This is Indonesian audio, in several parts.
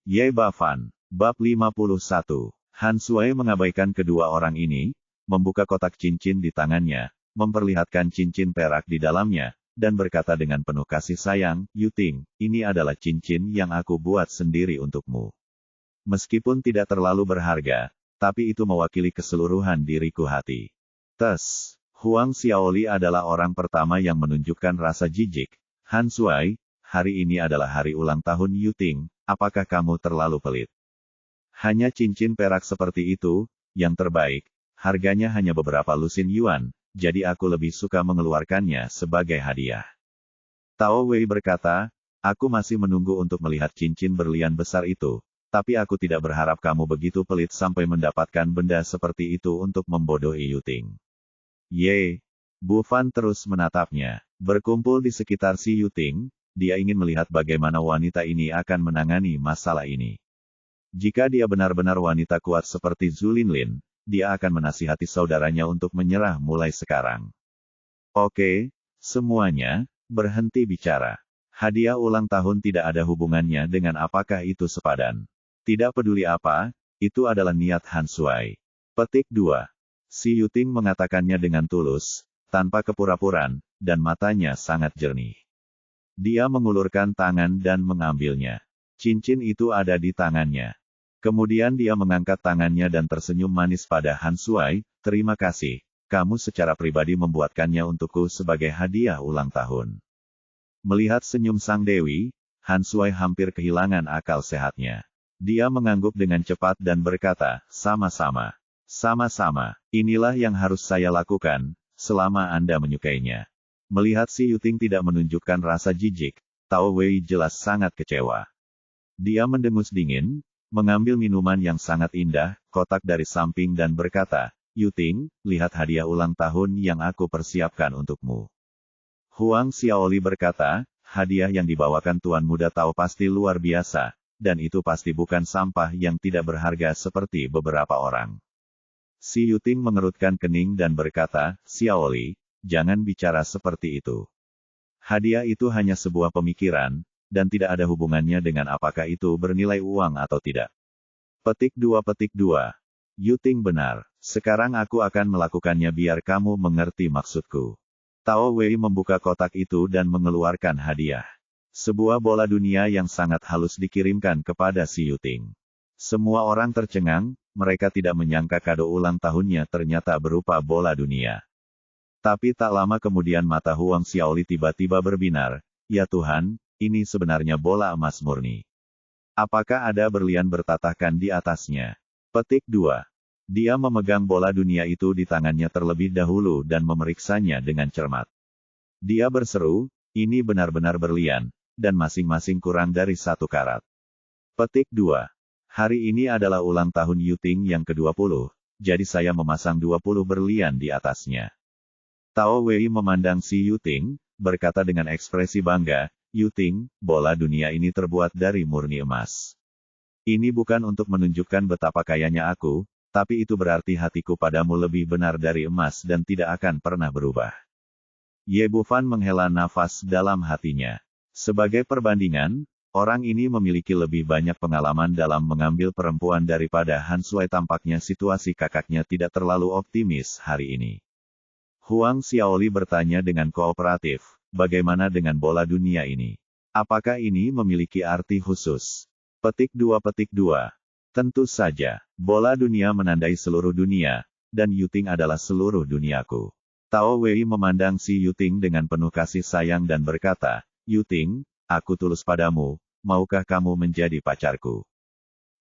Ye Bafan. Bab 51. Han Sui mengabaikan kedua orang ini, membuka kotak cincin di tangannya, memperlihatkan cincin perak di dalamnya, dan berkata dengan penuh kasih sayang, Yuting, ini adalah cincin yang aku buat sendiri untukmu. Meskipun tidak terlalu berharga, tapi itu mewakili keseluruhan diriku hati. Tes, Huang Xiaoli adalah orang pertama yang menunjukkan rasa jijik. Han Sui, hari ini adalah hari ulang tahun Yuting, apakah kamu terlalu pelit? Hanya cincin perak seperti itu, yang terbaik, harganya hanya beberapa lusin yuan, jadi aku lebih suka mengeluarkannya sebagai hadiah. Tao Wei berkata, aku masih menunggu untuk melihat cincin berlian besar itu, tapi aku tidak berharap kamu begitu pelit sampai mendapatkan benda seperti itu untuk membodohi Yuting. Ye, Bu Fan terus menatapnya, berkumpul di sekitar si Yuting, dia ingin melihat bagaimana wanita ini akan menangani masalah ini. Jika dia benar-benar wanita kuat seperti Zhu Linlin, dia akan menasihati saudaranya untuk menyerah mulai sekarang. Oke, semuanya, berhenti bicara. Hadiah ulang tahun tidak ada hubungannya dengan apakah itu sepadan. Tidak peduli apa, itu adalah niat Han Sui. Petik 2. Si Yuting mengatakannya dengan tulus, tanpa kepura-puraan, dan matanya sangat jernih. Dia mengulurkan tangan dan mengambilnya. Cincin itu ada di tangannya. Kemudian dia mengangkat tangannya dan tersenyum manis pada Han Sui, terima kasih, kamu secara pribadi membuatkannya untukku sebagai hadiah ulang tahun. Melihat senyum sang dewi, Han Sui hampir kehilangan akal sehatnya. Dia mengangguk dengan cepat dan berkata, sama-sama. Sama-sama, inilah yang harus saya lakukan, selama Anda menyukainya. Melihat si Yuting tidak menunjukkan rasa jijik, Tao Wei jelas sangat kecewa. Dia mendengus dingin, mengambil minuman yang sangat indah, kotak dari samping dan berkata, Yuting, lihat hadiah ulang tahun yang aku persiapkan untukmu. Huang Xiaoli berkata, hadiah yang dibawakan Tuan Muda Tao pasti luar biasa, dan itu pasti bukan sampah yang tidak berharga seperti beberapa orang. Si Yuting mengerutkan kening dan berkata, Xiaoli, jangan bicara seperti itu. Hadiah itu hanya sebuah pemikiran, dan tidak ada hubungannya dengan apakah itu bernilai uang atau tidak. Petik 2. Yuting benar, sekarang aku akan melakukannya biar kamu mengerti maksudku. Tao Wei membuka kotak itu dan mengeluarkan hadiah. Sebuah bola dunia yang sangat halus dikirimkan kepada si Yuting. Semua orang tercengang, mereka tidak menyangka kado ulang tahunnya ternyata berupa bola dunia. Tapi tak lama kemudian mata Huang Xiaoli tiba-tiba berbinar, ya Tuhan, ini sebenarnya bola emas murni. Apakah ada berlian bertatahkan di atasnya? Petik 2. Dia memegang bola dunia itu di tangannya terlebih dahulu dan memeriksanya dengan cermat. Dia berseru, ini benar-benar berlian, dan masing-masing kurang dari 1 karat. Petik 2. Hari ini adalah ulang tahun Yuting yang ke-20, jadi saya memasang 20 berlian di atasnya. Tao Wei memandang si Yuting, berkata dengan ekspresi bangga, Yuting, bola dunia ini terbuat dari murni emas. Ini bukan untuk menunjukkan betapa kayanya aku, tapi itu berarti hatiku padamu lebih benar dari emas dan tidak akan pernah berubah. Ye Bufan menghela nafas dalam hatinya. Sebagai perbandingan, orang ini memiliki lebih banyak pengalaman dalam mengambil perempuan daripada Han Sui. Tampaknya situasi kakaknya tidak terlalu optimis hari ini. Huang Xiaoli bertanya dengan kooperatif, bagaimana dengan bola dunia ini? Apakah ini memiliki arti khusus? Petik 2. Tentu saja, bola dunia menandai seluruh dunia, dan Yuting adalah seluruh duniaku. Tao Wei memandang si Yuting dengan penuh kasih sayang dan berkata, Yuting, aku tulus padamu, maukah kamu menjadi pacarku?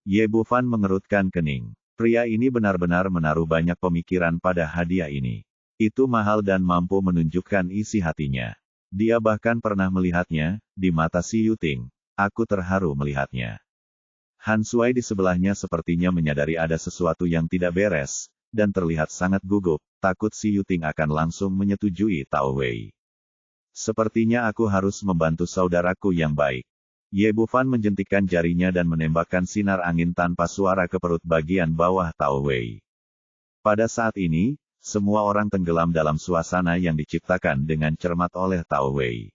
Ye Bufan mengerutkan kening. Pria ini benar-benar menaruh banyak pemikiran pada hadiah ini. Itu mahal dan mampu menunjukkan isi hatinya. Dia bahkan pernah melihatnya, di mata si Yuting. Aku terharu melihatnya. Han Sui di sebelahnya sepertinya menyadari ada sesuatu yang tidak beres, dan terlihat sangat gugup, takut si Yuting akan langsung menyetujui Tao Wei. Sepertinya aku harus membantu saudaraku yang baik. Ye Bufan menjentikkan jarinya dan menembakkan sinar angin tanpa suara ke perut bagian bawah Tao Wei. Pada saat ini, semua orang tenggelam dalam suasana yang diciptakan dengan cermat oleh Tao Wei.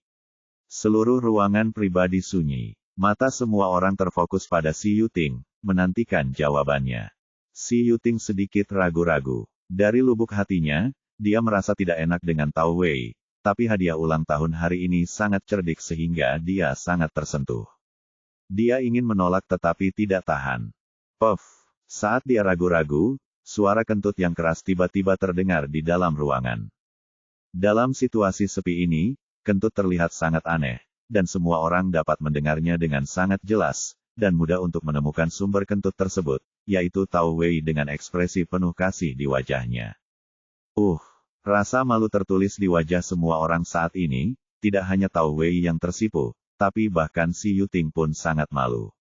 Seluruh ruangan pribadi sunyi. Mata semua orang terfokus pada Si Yuting, menantikan jawabannya. Si Yuting sedikit ragu-ragu. Dari lubuk hatinya, dia merasa tidak enak dengan Tao Wei, tapi hadiah ulang tahun hari ini sangat cerdik sehingga dia sangat tersentuh. Dia ingin menolak tetapi tidak tahan. Puff! Saat dia ragu-ragu, suara kentut yang keras tiba-tiba terdengar di dalam ruangan. Dalam situasi sepi ini, kentut terlihat sangat aneh, dan semua orang dapat mendengarnya dengan sangat jelas, dan mudah untuk menemukan sumber kentut tersebut, yaitu Tao Wei dengan ekspresi penuh kasih di wajahnya. Rasa malu tertulis di wajah semua orang saat ini, tidak hanya Tao Wei yang tersipu, tapi bahkan Si Yuting pun sangat malu.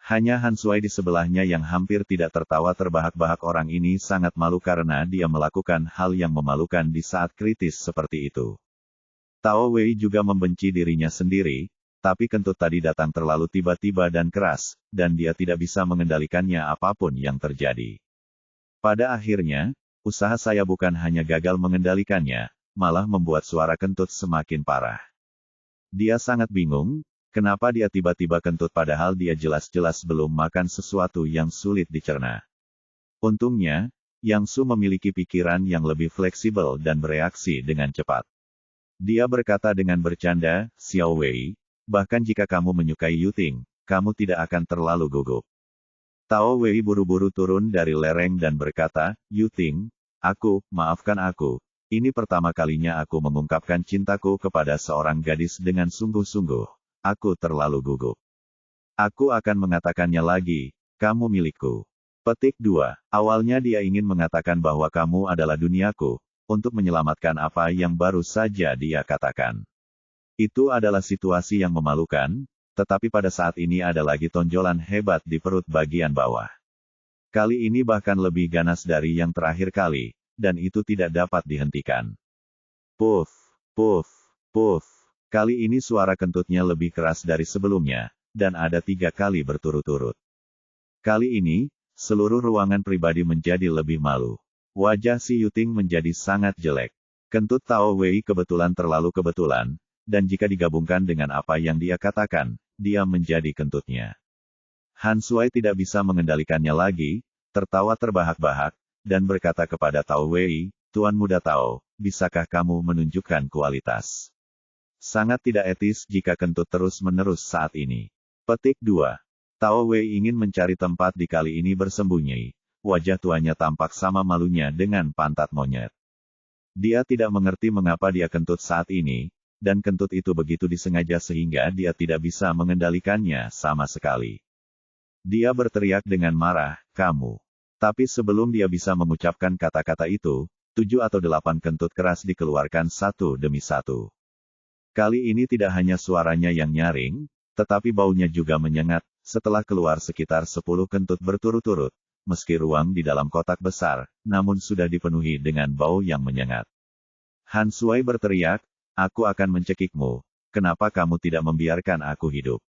Hanya Han Sui di sebelahnya yang hampir tidak tertawa terbahak-bahak. Orang ini sangat malu karena dia melakukan hal yang memalukan di saat kritis seperti itu. Tao Wei juga membenci dirinya sendiri, tapi kentut tadi datang terlalu tiba-tiba dan keras, dan dia tidak bisa mengendalikannya apapun yang terjadi. Pada akhirnya, usaha saya bukan hanya gagal mengendalikannya, malah membuat suara kentut semakin parah. Dia sangat bingung, kenapa dia tiba-tiba kentut padahal dia jelas-jelas belum makan sesuatu yang sulit dicerna. Untungnya, Yang Su memiliki pikiran yang lebih fleksibel dan bereaksi dengan cepat. Dia berkata dengan bercanda, Xiao Wei, bahkan jika kamu menyukai Yuting, kamu tidak akan terlalu gugup. Tao Wei buru-buru turun dari lereng dan berkata, Yuting, maafkan aku, ini pertama kalinya aku mengungkapkan cintaku kepada seorang gadis dengan sungguh-sungguh. Aku terlalu gugup. Aku akan mengatakannya lagi, kamu milikku. Petik 2. Awalnya dia ingin mengatakan bahwa kamu adalah duniaku, untuk menyelamatkan apa yang baru saja dia katakan. Itu adalah situasi yang memalukan, tetapi pada saat ini ada lagi tonjolan hebat di perut bagian bawah. Kali ini bahkan lebih ganas dari yang terakhir kali, dan itu tidak dapat dihentikan. Puff, puff, puff. Kali ini suara kentutnya lebih keras dari sebelumnya, dan ada 3 kali berturut-turut. Kali ini, seluruh ruangan pribadi menjadi lebih malu. Wajah Si Yuting menjadi sangat jelek. Kentut Tao Wei kebetulan terlalu kebetulan, dan jika digabungkan dengan apa yang dia katakan, dia menjadi kentutnya. Han Sui tidak bisa mengendalikannya lagi, tertawa terbahak-bahak, dan berkata kepada Tao Wei, Tuan Muda Tao, bisakah kamu menunjukkan kualitas? Sangat tidak etis jika kentut terus-menerus saat ini. Petik 2. Tao Wei ingin mencari tempat di kali ini bersembunyi. Wajah tuanya tampak sama malunya dengan pantat monyet. Dia tidak mengerti mengapa dia kentut saat ini, dan kentut itu begitu disengaja sehingga dia tidak bisa mengendalikannya sama sekali. Dia berteriak dengan marah, kamu. Tapi sebelum dia bisa mengucapkan kata-kata itu, 7 atau 8 kentut keras dikeluarkan satu demi satu. Kali ini tidak hanya suaranya yang nyaring, tetapi baunya juga menyengat, setelah keluar sekitar 10 kentut berturut-turut. Meski ruang di dalam kotak besar, namun sudah dipenuhi dengan bau yang menyengat. Han Sui berteriak, aku akan mencekikmu, kenapa kamu tidak membiarkan aku hidup?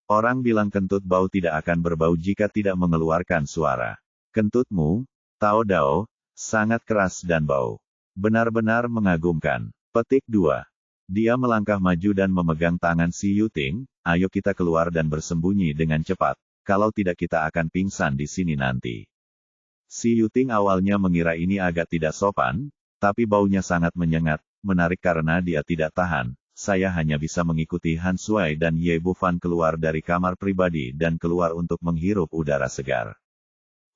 Orang bilang kentut bau tidak akan berbau jika tidak mengeluarkan suara. Kentutmu, Tao Dao, sangat keras dan bau. Benar-benar mengagumkan. Petik 2. Dia melangkah maju dan memegang tangan Si Yuting, ayo kita keluar dan bersembunyi dengan cepat. Kalau tidak kita akan pingsan di sini nanti. Si Yuting awalnya mengira ini agak tidak sopan, tapi baunya sangat menyengat, menarik karena dia tidak tahan. Saya hanya bisa mengikuti Han Sui dan Ye Bufan keluar dari kamar pribadi dan keluar untuk menghirup udara segar.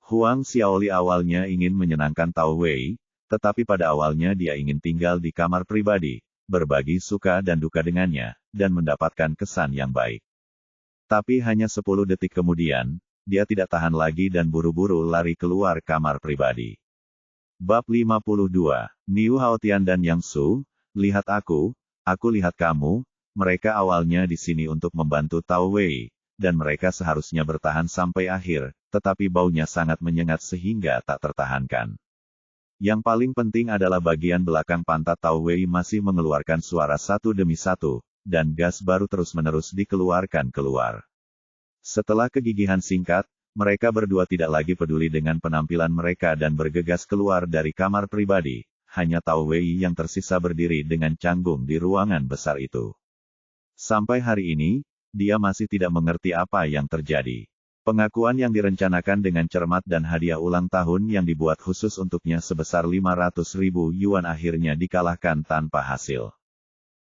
Huang Xiaoli awalnya ingin menyenangkan Tao Wei, tetapi pada awalnya dia ingin tinggal di kamar pribadi, berbagi suka dan duka dengannya, dan mendapatkan kesan yang baik. Tapi hanya 10 detik kemudian, dia tidak tahan lagi dan buru-buru lari keluar kamar pribadi. Bab 52, Niu Haotian dan Yang Su, lihat aku lihat kamu, mereka awalnya di sini untuk membantu Tao Wei, dan mereka seharusnya bertahan sampai akhir, tetapi baunya sangat menyengat sehingga tak tertahankan. Yang paling penting adalah bagian belakang pantat Tao Wei masih mengeluarkan suara satu demi satu, dan gas baru terus-menerus dikeluarkan keluar. Setelah kegigihan singkat, mereka berdua tidak lagi peduli dengan penampilan mereka dan bergegas keluar dari kamar pribadi. Hanya Tao Wei yang tersisa berdiri dengan canggung di ruangan besar itu. Sampai hari ini, dia masih tidak mengerti apa yang terjadi. Pengakuan yang direncanakan dengan cermat dan hadiah ulang tahun yang dibuat khusus untuknya sebesar 500.000 yuan akhirnya dikalahkan tanpa hasil.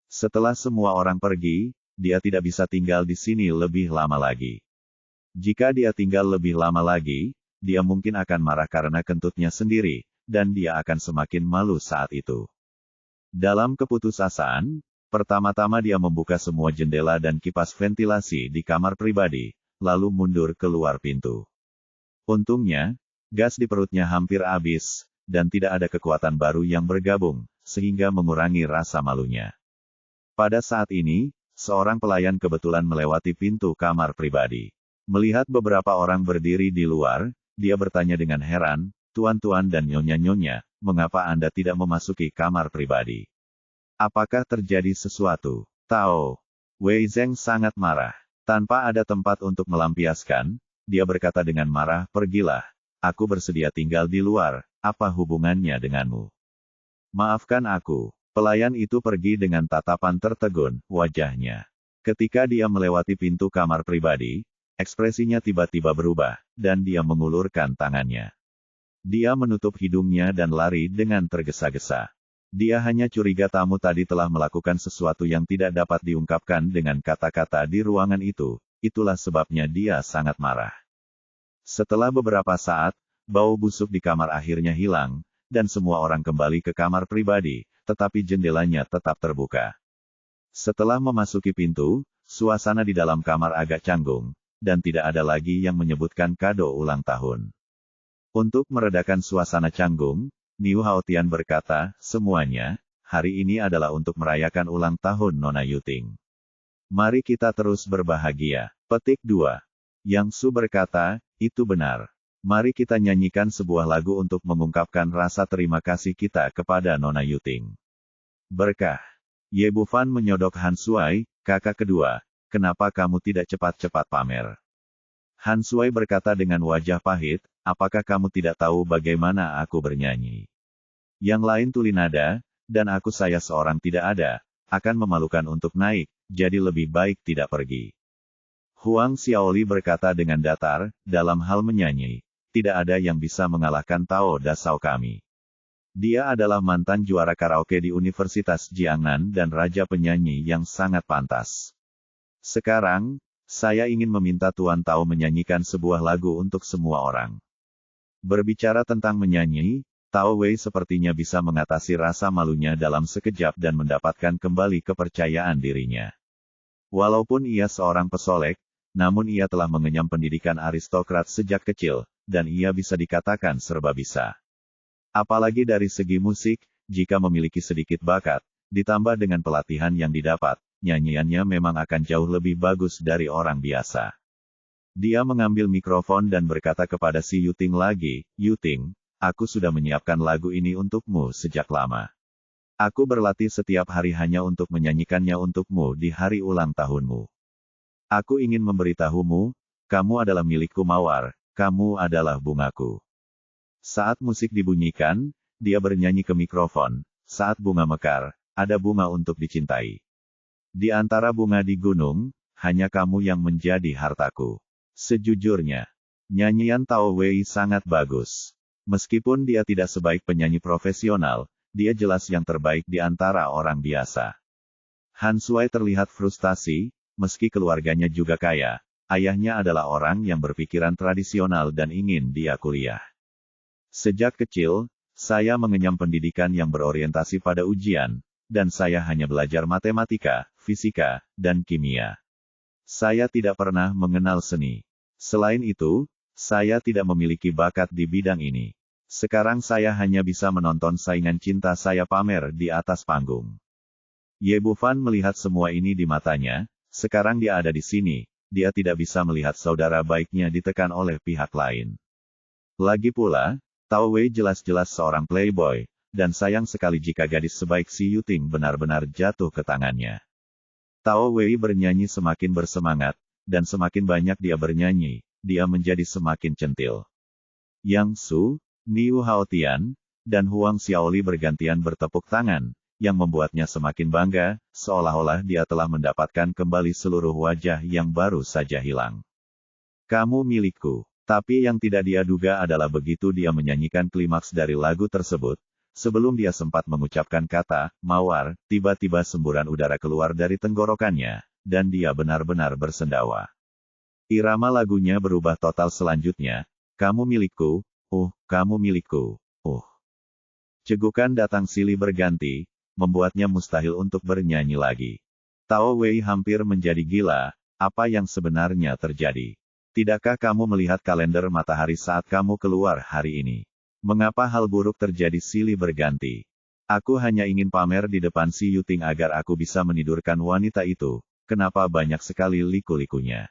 Setelah semua orang pergi, dia tidak bisa tinggal di sini lebih lama lagi. Jika dia tinggal lebih lama lagi, dia mungkin akan marah karena kentutnya sendiri, dan dia akan semakin malu saat itu. Dalam keputusasaan, pertama-tama dia membuka semua jendela dan kipas ventilasi di kamar pribadi, lalu mundur keluar pintu. Untungnya, gas di perutnya hampir habis, dan tidak ada kekuatan baru yang bergabung, sehingga mengurangi rasa malunya. Pada saat ini, seorang pelayan kebetulan melewati pintu kamar pribadi. Melihat beberapa orang berdiri di luar, dia bertanya dengan heran, "Tuan-tuan dan nyonya-nyonya, mengapa Anda tidak memasuki kamar pribadi? Apakah terjadi sesuatu?" Tao Wei Zeng sangat marah. Tanpa ada tempat untuk melampiaskan, dia berkata dengan marah, "Pergilah. Aku bersedia tinggal di luar, apa hubungannya denganmu?" "Maafkan aku." Pelayan itu pergi dengan tatapan tertegun wajahnya. Ketika dia melewati pintu kamar pribadi, ekspresinya tiba-tiba berubah, dan dia mengulurkan tangannya. Dia menutup hidungnya dan lari dengan tergesa-gesa. Dia hanya curiga tamu tadi telah melakukan sesuatu yang tidak dapat diungkapkan dengan kata-kata di ruangan itu, itulah sebabnya dia sangat marah. Setelah beberapa saat, bau busuk di kamar akhirnya hilang, dan semua orang kembali ke kamar pribadi, tetapi jendelanya tetap terbuka. Setelah memasuki pintu, suasana di dalam kamar agak canggung, dan tidak ada lagi yang menyebutkan kado ulang tahun. Untuk meredakan suasana canggung, Niu Haotian berkata, "Semuanya, hari ini adalah untuk merayakan ulang tahun Nona Yuting. Mari kita terus berbahagia." Petik 2. Yang Su berkata, "Itu benar. Mari kita nyanyikan sebuah lagu untuk mengungkapkan rasa terima kasih kita kepada Nona Yuting." Berkah. Ye Bufan menyodok Han Sui, "Kakak kedua, kenapa kamu tidak cepat-cepat pamer?" Han Sui berkata dengan wajah pahit, "Apakah kamu tidak tahu bagaimana aku bernyanyi? Yang lain tuli nada, dan saya seorang tidak ada, akan memalukan untuk naik, jadi lebih baik tidak pergi." Huang Xiaoli berkata dengan datar, "Dalam hal menyanyi, tidak ada yang bisa mengalahkan Tao Dasau kami. Dia adalah mantan juara karaoke di Universitas Jiangnan dan raja penyanyi yang sangat pantas. Sekarang, saya ingin meminta Tuan Tao menyanyikan sebuah lagu untuk semua orang." Berbicara tentang menyanyi, Tao Wei sepertinya bisa mengatasi rasa malunya dalam sekejap dan mendapatkan kembali kepercayaan dirinya. Walaupun ia seorang pesolek, namun ia telah mengenyam pendidikan aristokrat sejak kecil, dan ia bisa dikatakan serba bisa. Apalagi dari segi musik, jika memiliki sedikit bakat, ditambah dengan pelatihan yang didapat, nyanyiannya memang akan jauh lebih bagus dari orang biasa. Dia mengambil mikrofon dan berkata kepada si Yuting lagi, "Yuting, aku sudah menyiapkan lagu ini untukmu sejak lama. Aku berlatih setiap hari hanya untuk menyanyikannya untukmu di hari ulang tahunmu. Aku ingin memberitahumu, kamu adalah milikku Mawar, kamu adalah bungaku." Saat musik dibunyikan, dia bernyanyi ke mikrofon, "Saat bunga mekar, ada bunga untuk dicintai. Di antara bunga di gunung, hanya kamu yang menjadi hartaku." Sejujurnya, nyanyian Tao Wei sangat bagus. Meskipun dia tidak sebaik penyanyi profesional, dia jelas yang terbaik di antara orang biasa. Han Sui terlihat frustasi, meski keluarganya juga kaya, ayahnya adalah orang yang berpikiran tradisional dan ingin dia kuliah. "Sejak kecil, saya mengenyam pendidikan yang berorientasi pada ujian, dan saya hanya belajar matematika, fisika, dan kimia. Saya tidak pernah mengenal seni. Selain itu, saya tidak memiliki bakat di bidang ini. Sekarang saya hanya bisa menonton saingan cinta saya pamer di atas panggung." Ye Bufan melihat semua ini di matanya, sekarang dia ada di sini, dia tidak bisa melihat saudara baiknya ditekan oleh pihak lain. Lagi pula, Tao Wei jelas-jelas seorang playboy, dan sayang sekali jika gadis sebaik si Yuting benar-benar jatuh ke tangannya. Tao Wei bernyanyi semakin bersemangat, dan semakin banyak dia bernyanyi, dia menjadi semakin centil. Yang Su, Niu Haotian, dan Huang Xiaoli bergantian bertepuk tangan, yang membuatnya semakin bangga, seolah-olah dia telah mendapatkan kembali seluruh wajah yang baru saja hilang. Kamu milikku. Tapi yang tidak dia duga adalah begitu dia menyanyikan klimaks dari lagu tersebut, sebelum dia sempat mengucapkan kata, mawar, tiba-tiba semburan udara keluar dari tenggorokannya, dan dia benar-benar bersendawa. Irama lagunya berubah total selanjutnya, kamu milikku, kamu milikku, Cegukan datang silih berganti, membuatnya mustahil untuk bernyanyi lagi. Tao Wei hampir menjadi gila, apa yang sebenarnya terjadi? Tidakkah kamu melihat kalender matahari saat kamu keluar hari ini? Mengapa hal buruk terjadi silih berganti? Aku hanya ingin pamer di depan si Yuting agar aku bisa menidurkan wanita itu. Kenapa banyak sekali liku-likunya?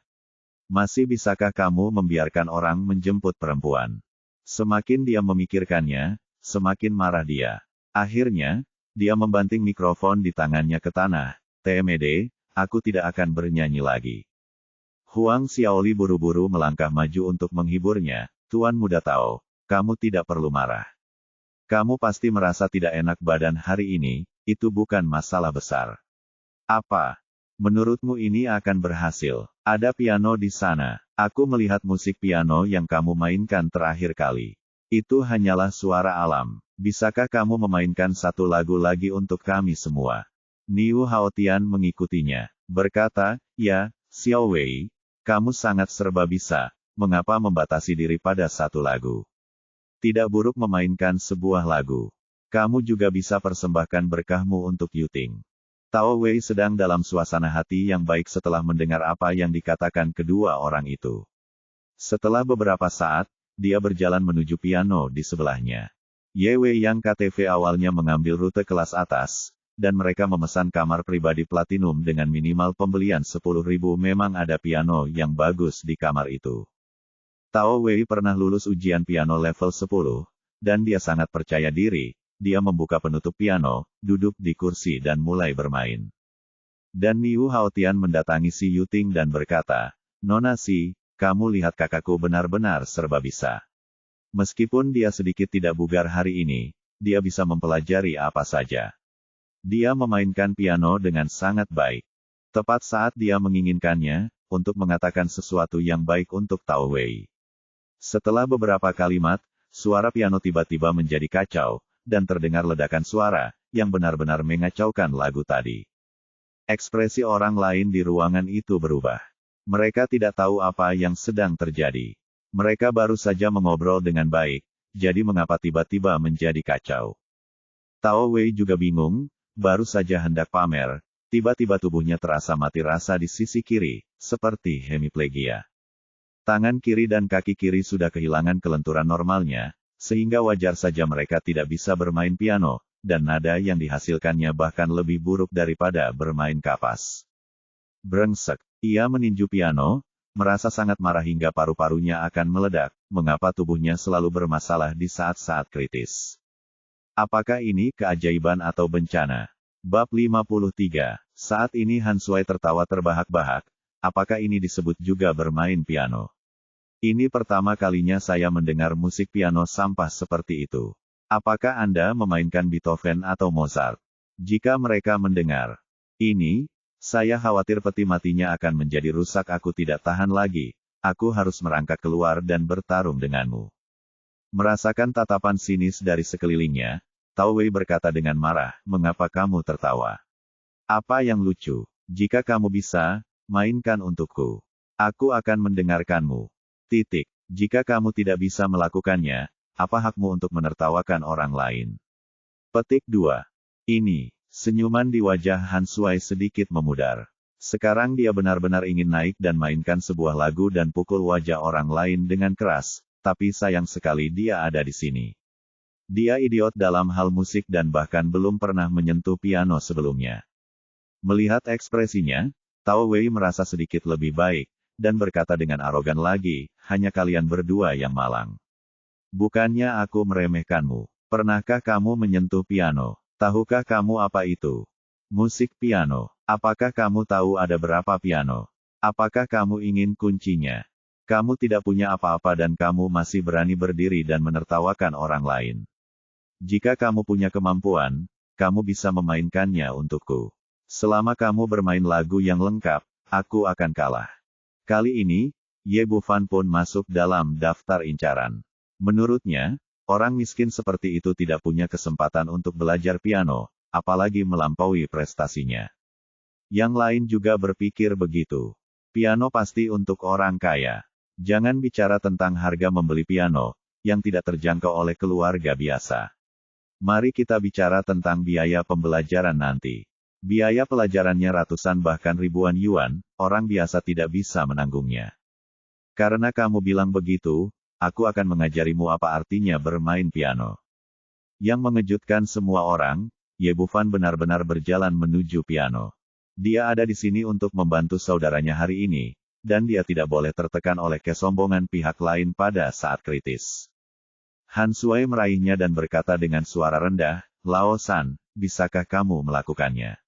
Masih bisakah kamu membiarkan orang menjemput perempuan? Semakin dia memikirkannya, semakin marah dia. Akhirnya, dia membanting mikrofon di tangannya ke tanah. TMD, aku tidak akan bernyanyi lagi. Huang Xiaoli buru-buru melangkah maju untuk menghiburnya. Tuan Muda Tao, kamu tidak perlu marah. Kamu pasti merasa tidak enak badan hari ini, itu bukan masalah besar. Apa? Menurutmu ini akan berhasil? Ada piano di sana. Aku melihat musik piano yang kamu mainkan terakhir kali. Itu hanyalah suara alam. Bisakah kamu memainkan satu lagu lagi untuk kami semua? Niu Haotian mengikutinya. Berkata, ya, Xiao Wei. Kamu sangat serba bisa, mengapa membatasi diri pada satu lagu? Tidak buruk memainkan sebuah lagu. Kamu juga bisa persembahkan berkahmu untuk Yuting. Tao Wei sedang dalam suasana hati yang baik setelah mendengar apa yang dikatakan kedua orang itu. Setelah beberapa saat, dia berjalan menuju piano di sebelahnya. Ye Wei yang KTV awalnya mengambil rute kelas atas, dan mereka memesan kamar pribadi platinum dengan minimal pembelian 10.000. Memang ada piano yang bagus di kamar itu. Tao Wei pernah lulus ujian piano level 10, dan dia sangat percaya diri. Dia membuka penutup piano, duduk di kursi dan mulai bermain. Dan Niu Haotian mendatangi si Yuting dan berkata, Nona Si, kamu lihat kakakku benar-benar serba bisa. Meskipun dia sedikit tidak bugar hari ini, dia bisa mempelajari apa saja. Dia memainkan piano dengan sangat baik. Tepat saat dia menginginkannya, untuk mengatakan sesuatu yang baik untuk Tao Wei. Setelah beberapa kalimat, suara piano tiba-tiba menjadi kacau, dan terdengar ledakan suara, yang benar-benar mengacaukan lagu tadi. Ekspresi orang lain di ruangan itu berubah. Mereka tidak tahu apa yang sedang terjadi. Mereka baru saja mengobrol dengan baik, jadi mengapa tiba-tiba menjadi kacau? Tao Wei juga bingung. Baru saja hendak pamer, tiba-tiba tubuhnya terasa mati rasa di sisi kiri, seperti hemiplegia. Tangan kiri dan kaki kiri sudah kehilangan kelenturan normalnya, sehingga wajar saja mereka tidak bisa bermain piano, dan nada yang dihasilkannya bahkan lebih buruk daripada bermain kapas. Brengsek, ia meninju piano, merasa sangat marah hingga paru-parunya akan meledak, mengapa tubuhnya selalu bermasalah di saat-saat kritis. Apakah ini keajaiban atau bencana? Bab 53. Saat ini Han Sui tertawa terbahak-bahak. Apakah ini disebut juga bermain piano? Ini pertama kalinya saya mendengar musik piano sampah seperti itu. Apakah Anda memainkan Beethoven atau Mozart? Jika mereka mendengar ini, saya khawatir peti matinya akan menjadi rusak. Aku tidak tahan lagi. Aku harus merangkak keluar dan bertarung denganmu. Merasakan tatapan sinis dari sekelilingnya, Tao Wei berkata dengan marah, mengapa kamu tertawa? Apa yang lucu? Jika kamu bisa, mainkan untukku. Aku akan mendengarkanmu. Titik. Jika kamu tidak bisa melakukannya, apa hakmu untuk menertawakan orang lain? Petik 2. Ini, senyuman di wajah Han Sui sedikit memudar. Sekarang dia benar-benar ingin naik dan mainkan sebuah lagu dan pukul wajah orang lain dengan keras. Tapi sayang sekali dia ada di sini. Dia idiot dalam hal musik dan bahkan belum pernah menyentuh piano sebelumnya. Melihat ekspresinya, Tao Wei merasa sedikit lebih baik, dan berkata dengan arogan lagi, hanya kalian berdua yang malang. Bukannya aku meremehkanmu. Pernahkah kamu menyentuh piano? Tahukah kamu apa itu? Musik piano. Apakah kamu tahu ada berapa piano? Apakah kamu ingin kuncinya? Kamu tidak punya apa-apa dan kamu masih berani berdiri dan menertawakan orang lain. Jika kamu punya kemampuan, kamu bisa memainkannya untukku. Selama kamu bermain lagu yang lengkap, aku akan kalah. Kali ini, Ye Bufan pun masuk dalam daftar incaran. Menurutnya, orang miskin seperti itu tidak punya kesempatan untuk belajar piano, apalagi melampaui prestasinya. Yang lain juga berpikir begitu. Piano pasti untuk orang kaya. Jangan bicara tentang harga membeli piano, yang tidak terjangkau oleh keluarga biasa. Mari kita bicara tentang biaya pembelajaran nanti. Biaya pelajarannya ratusan bahkan ribuan yuan, orang biasa tidak bisa menanggungnya. Karena kamu bilang begitu, aku akan mengajarimu apa artinya bermain piano. Yang mengejutkan semua orang, Ye Bufan benar-benar berjalan menuju piano. Dia ada di sini untuk membantu saudaranya hari ini, dan dia tidak boleh tertekan oleh kesombongan pihak lain pada saat kritis. Han Sui meraihnya dan berkata dengan suara rendah, "Lao San, bisakah kamu melakukannya?"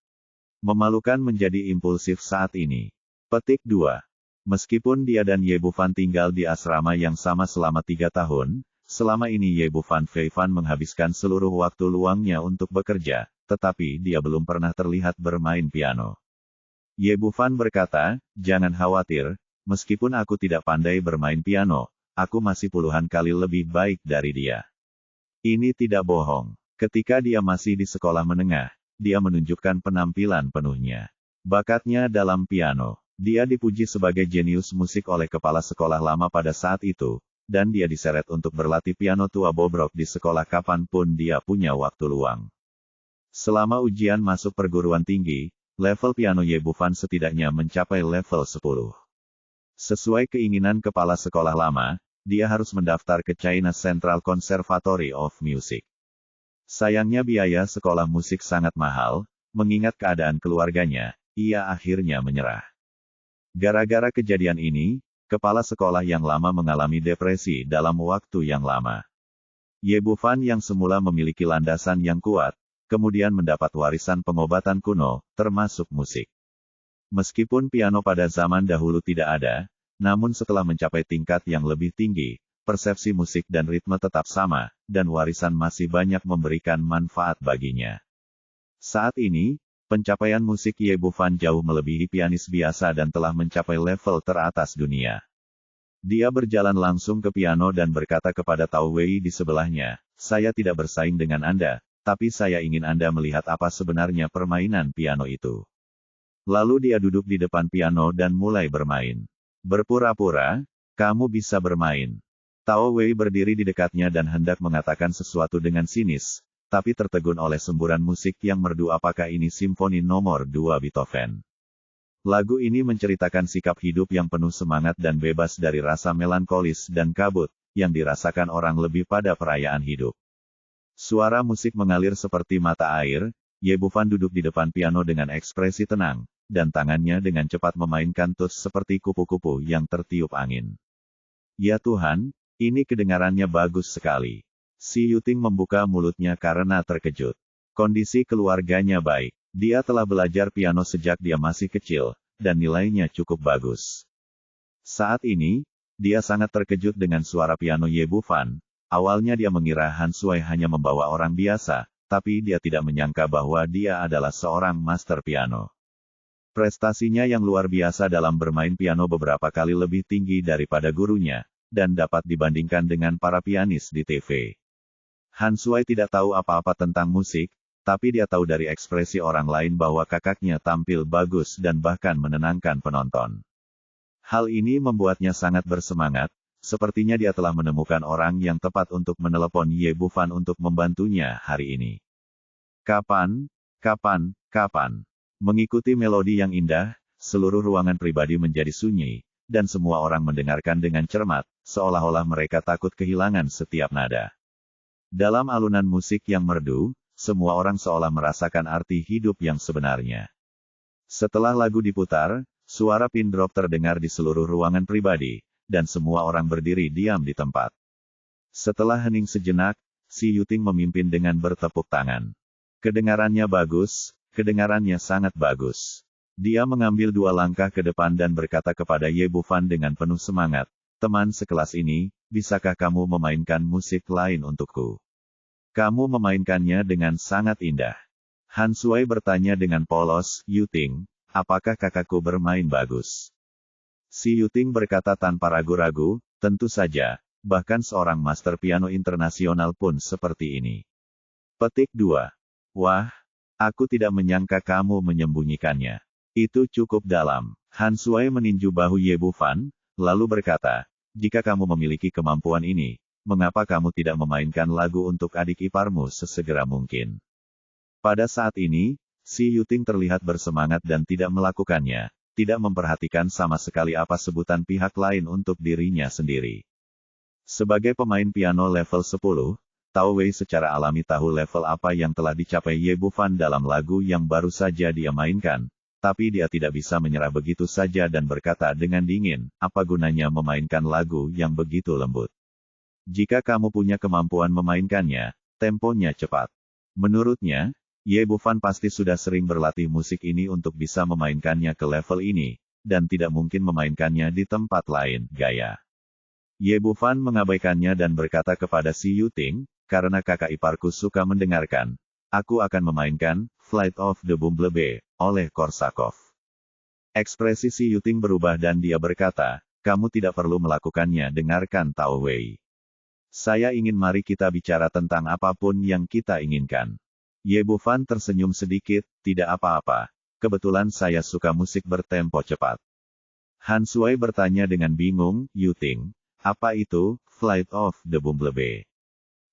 Memalukan menjadi impulsif saat ini. Petik 2. Meskipun dia dan Ye Bufan tinggal di asrama yang sama selama 3 tahun, selama ini Ye Bufan Feifan menghabiskan seluruh waktu luangnya untuk bekerja, tetapi dia belum pernah terlihat bermain piano. Ye Bufan berkata, "Jangan khawatir, meskipun aku tidak pandai bermain piano, aku masih puluhan kali lebih baik dari dia." Ini tidak bohong. Ketika dia masih di sekolah menengah, dia menunjukkan penampilan penuhnya. Bakatnya dalam piano. Dia dipuji sebagai jenius musik oleh kepala sekolah lama pada saat itu, dan dia diseret untuk berlatih piano tua bobrok di sekolah kapanpun dia punya waktu luang. Selama ujian masuk perguruan tinggi, level piano Ye Bufan setidaknya mencapai level 10. Sesuai keinginan kepala sekolah lama, dia harus mendaftar ke China Central Conservatory of Music. Sayangnya biaya sekolah musik sangat mahal, mengingat keadaan keluarganya, ia akhirnya menyerah. Gara-gara kejadian ini, kepala sekolah yang lama mengalami depresi dalam waktu yang lama. Ye Bufan yang semula memiliki landasan yang kuat, kemudian mendapat warisan pengobatan kuno, termasuk musik. Meskipun piano pada zaman dahulu tidak ada, namun setelah mencapai tingkat yang lebih tinggi, persepsi musik dan ritme tetap sama, dan warisan masih banyak memberikan manfaat baginya. Saat ini, pencapaian musik Ye Bufan jauh melebihi pianis biasa dan telah mencapai level teratas dunia. Dia berjalan langsung ke piano dan berkata kepada Tao Wei di sebelahnya, "Saya tidak bersaing dengan Anda, tapi saya ingin Anda melihat apa sebenarnya permainan piano itu." Lalu dia duduk di depan piano dan mulai bermain. Berpura-pura, "Kamu bisa bermain." Tao Wei berdiri di dekatnya dan hendak mengatakan sesuatu dengan sinis, tapi tertegun oleh semburan musik yang merdu. Apakah ini Simfoni nomor 2 Beethoven? Lagu ini menceritakan sikap hidup yang penuh semangat dan bebas dari rasa melankolis dan kabut, yang dirasakan orang lebih pada perayaan hidup. Suara musik mengalir seperti mata air, Ye Bufan duduk di depan piano dengan ekspresi tenang, dan tangannya dengan cepat memainkan tuts seperti kupu-kupu yang tertiup angin. Ya Tuhan, ini kedengarannya bagus sekali. Si Yuting membuka mulutnya karena terkejut. Kondisi keluarganya baik. Dia telah belajar piano sejak dia masih kecil, dan nilainya cukup bagus. Saat ini, dia sangat terkejut dengan suara piano Ye Bufan. Awalnya dia mengira Han Sui hanya membawa orang biasa, tapi dia tidak menyangka bahwa dia adalah seorang master piano. Prestasinya yang luar biasa dalam bermain piano beberapa kali lebih tinggi daripada gurunya, dan dapat dibandingkan dengan para pianis di TV. Han Sui tidak tahu apa-apa tentang musik, tapi dia tahu dari ekspresi orang lain bahwa kakaknya tampil bagus dan bahkan menenangkan penonton. Hal ini membuatnya sangat bersemangat, sepertinya dia telah menemukan orang yang tepat untuk menelepon Ye Bufan untuk membantunya hari ini. Kapan? Mengikuti melodi yang indah, seluruh ruangan pribadi menjadi sunyi, dan semua orang mendengarkan dengan cermat, seolah-olah mereka takut kehilangan setiap nada. Dalam alunan musik yang merdu, semua orang seolah merasakan arti hidup yang sebenarnya. Setelah lagu diputar, suara pin drop terdengar di seluruh ruangan pribadi, dan semua orang berdiri diam di tempat. Setelah hening sejenak, si Yuting memimpin dengan bertepuk tangan. Kedengarannya bagus, kedengarannya sangat bagus. Dia mengambil 2 langkah ke depan dan berkata kepada Ye Bufan dengan penuh semangat, "Teman sekelas ini, bisakah kamu memainkan musik lain untukku? Kamu memainkannya dengan sangat indah." Han Sui bertanya dengan polos, Yuting, apakah kakakku bermain bagus? Si Yuting berkata tanpa ragu-ragu, tentu saja, bahkan seorang master piano internasional pun seperti ini. Petik 2. Wah, aku tidak menyangka kamu menyembunyikannya. Itu cukup dalam. Han Sui meninju bahu Ye Bufan, lalu berkata, jika kamu memiliki kemampuan ini, mengapa kamu tidak memainkan lagu untuk adik iparmu sesegera mungkin? Pada saat ini, si Yuting terlihat bersemangat dan tidak melakukannya, tidak memperhatikan sama sekali apa sebutan pihak lain untuk dirinya sendiri. Sebagai pemain piano level 10, Tao Wei secara alami tahu level apa yang telah dicapai Ye Bufan dalam lagu yang baru saja dia mainkan, tapi dia tidak bisa menyerah begitu saja dan berkata dengan dingin, apa gunanya memainkan lagu yang begitu lembut? Jika kamu punya kemampuan memainkannya, temponya cepat. Menurutnya, Ye Bufan pasti sudah sering berlatih musik ini untuk bisa memainkannya ke level ini, dan tidak mungkin memainkannya di tempat lain, gaya. Ye Bufan mengabaikannya dan berkata kepada si Yuting, karena kakak iparku suka mendengarkan, aku akan memainkan Flight of the Bumblebee oleh Korsakov. Ekspresi si Yuting berubah dan dia berkata, kamu tidak perlu melakukannya, dengarkan Tao Wei. Saya ingin mari kita bicara tentang apapun yang kita inginkan. Ye Bufan tersenyum sedikit, tidak apa-apa. Kebetulan saya suka musik bertempo cepat. Han Sui bertanya dengan bingung, Yuting, apa itu, Flight of the Bumblebee?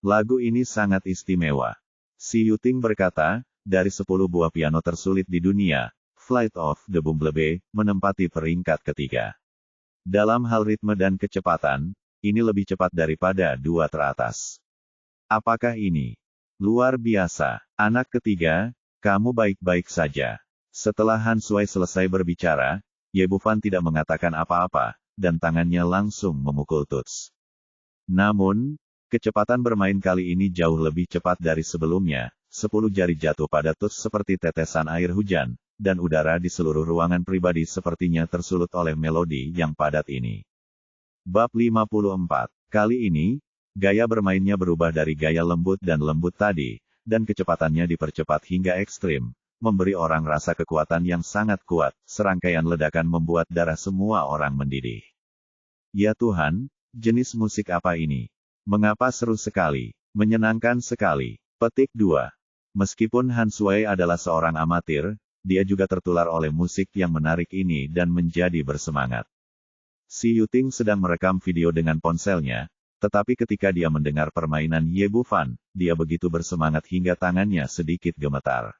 Lagu ini sangat istimewa. Si Yuting berkata, dari 10 buah piano tersulit di dunia, Flight of the Bumblebee menempati peringkat ketiga. Dalam hal ritme dan kecepatan, ini lebih cepat daripada dua teratas. Apakah ini luar biasa? Anak ketiga, kamu baik-baik saja. Setelah Han Sui selesai berbicara, Ye Bufan tidak mengatakan apa-apa, dan tangannya langsung memukul tuts. Namun, kecepatan bermain kali ini jauh lebih cepat dari sebelumnya, 10 jari jatuh pada tuts seperti tetesan air hujan, dan udara di seluruh ruangan pribadi sepertinya tersulut oleh melodi yang padat ini. Bab 54. Kali ini, gaya bermainnya berubah dari gaya lembut dan lembut tadi, dan kecepatannya dipercepat hingga ekstrim, memberi orang rasa kekuatan yang sangat kuat, serangkaian ledakan membuat darah semua orang mendidih. Ya Tuhan, jenis musik apa ini? Mengapa seru sekali? Menyenangkan sekali. Petik 2. Meskipun Han Sui adalah seorang amatir, dia juga tertular oleh musik yang menarik ini dan menjadi bersemangat. Si Yuting sedang merekam video dengan ponselnya, tetapi ketika dia mendengar permainan Ye Bufan, dia begitu bersemangat hingga tangannya sedikit gemetar.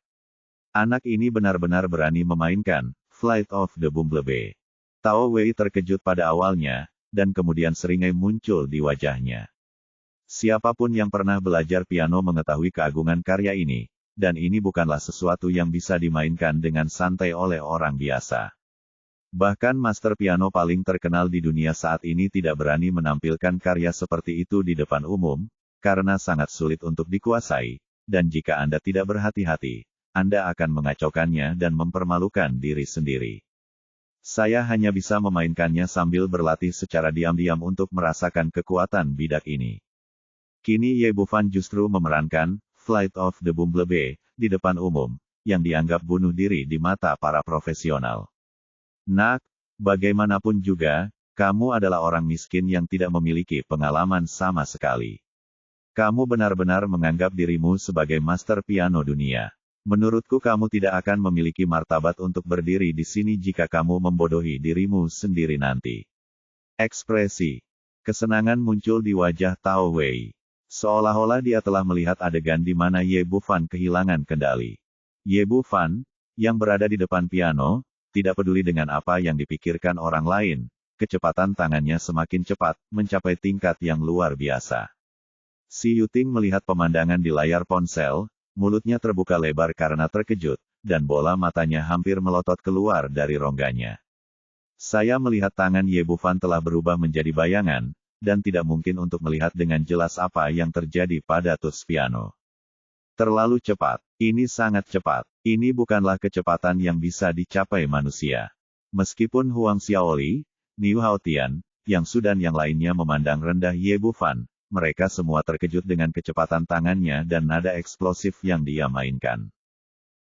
Anak ini benar-benar berani memainkan Flight of the Bumblebee. Tao Wei terkejut pada awalnya, dan kemudian seringai muncul di wajahnya. Siapapun yang pernah belajar piano mengetahui keagungan karya ini, dan ini bukanlah sesuatu yang bisa dimainkan dengan santai oleh orang biasa. Bahkan master piano paling terkenal di dunia saat ini tidak berani menampilkan karya seperti itu di depan umum, karena sangat sulit untuk dikuasai, dan jika Anda tidak berhati-hati, Anda akan mengacaukannya dan mempermalukan diri sendiri. Saya hanya bisa memainkannya sambil berlatih secara diam-diam untuk merasakan kekuatan bidak ini. Kini Ye Bufan justru memerankan Flight of the Bumblebee di depan umum, yang dianggap bunuh diri di mata para profesional. Nak, bagaimanapun juga, kamu adalah orang miskin yang tidak memiliki pengalaman sama sekali. Kamu benar-benar menganggap dirimu sebagai master piano dunia. Menurutku kamu tidak akan memiliki martabat untuk berdiri di sini jika kamu membodohi dirimu sendiri nanti. Ekspresi kesenangan muncul di wajah Tao Wei. Seolah-olah dia telah melihat adegan di mana Ye Bufan kehilangan kendali. Ye Bufan, yang berada di depan piano, tidak peduli dengan apa yang dipikirkan orang lain, kecepatan tangannya semakin cepat, mencapai tingkat yang luar biasa. Si Yuting melihat pemandangan di layar ponsel, mulutnya terbuka lebar karena terkejut, dan bola matanya hampir melotot keluar dari rongganya. Saya melihat tangan Ye Bufan telah berubah menjadi bayangan, dan tidak mungkin untuk melihat dengan jelas apa yang terjadi pada tuts piano. Terlalu cepat. Ini sangat cepat. Ini bukanlah kecepatan yang bisa dicapai manusia. Meskipun Huang Xiaoli, Niu Haotian, Yang Su dan yang lainnya memandang rendah Ye Bufan, mereka semua terkejut dengan kecepatan tangannya dan nada eksplosif yang dia mainkan.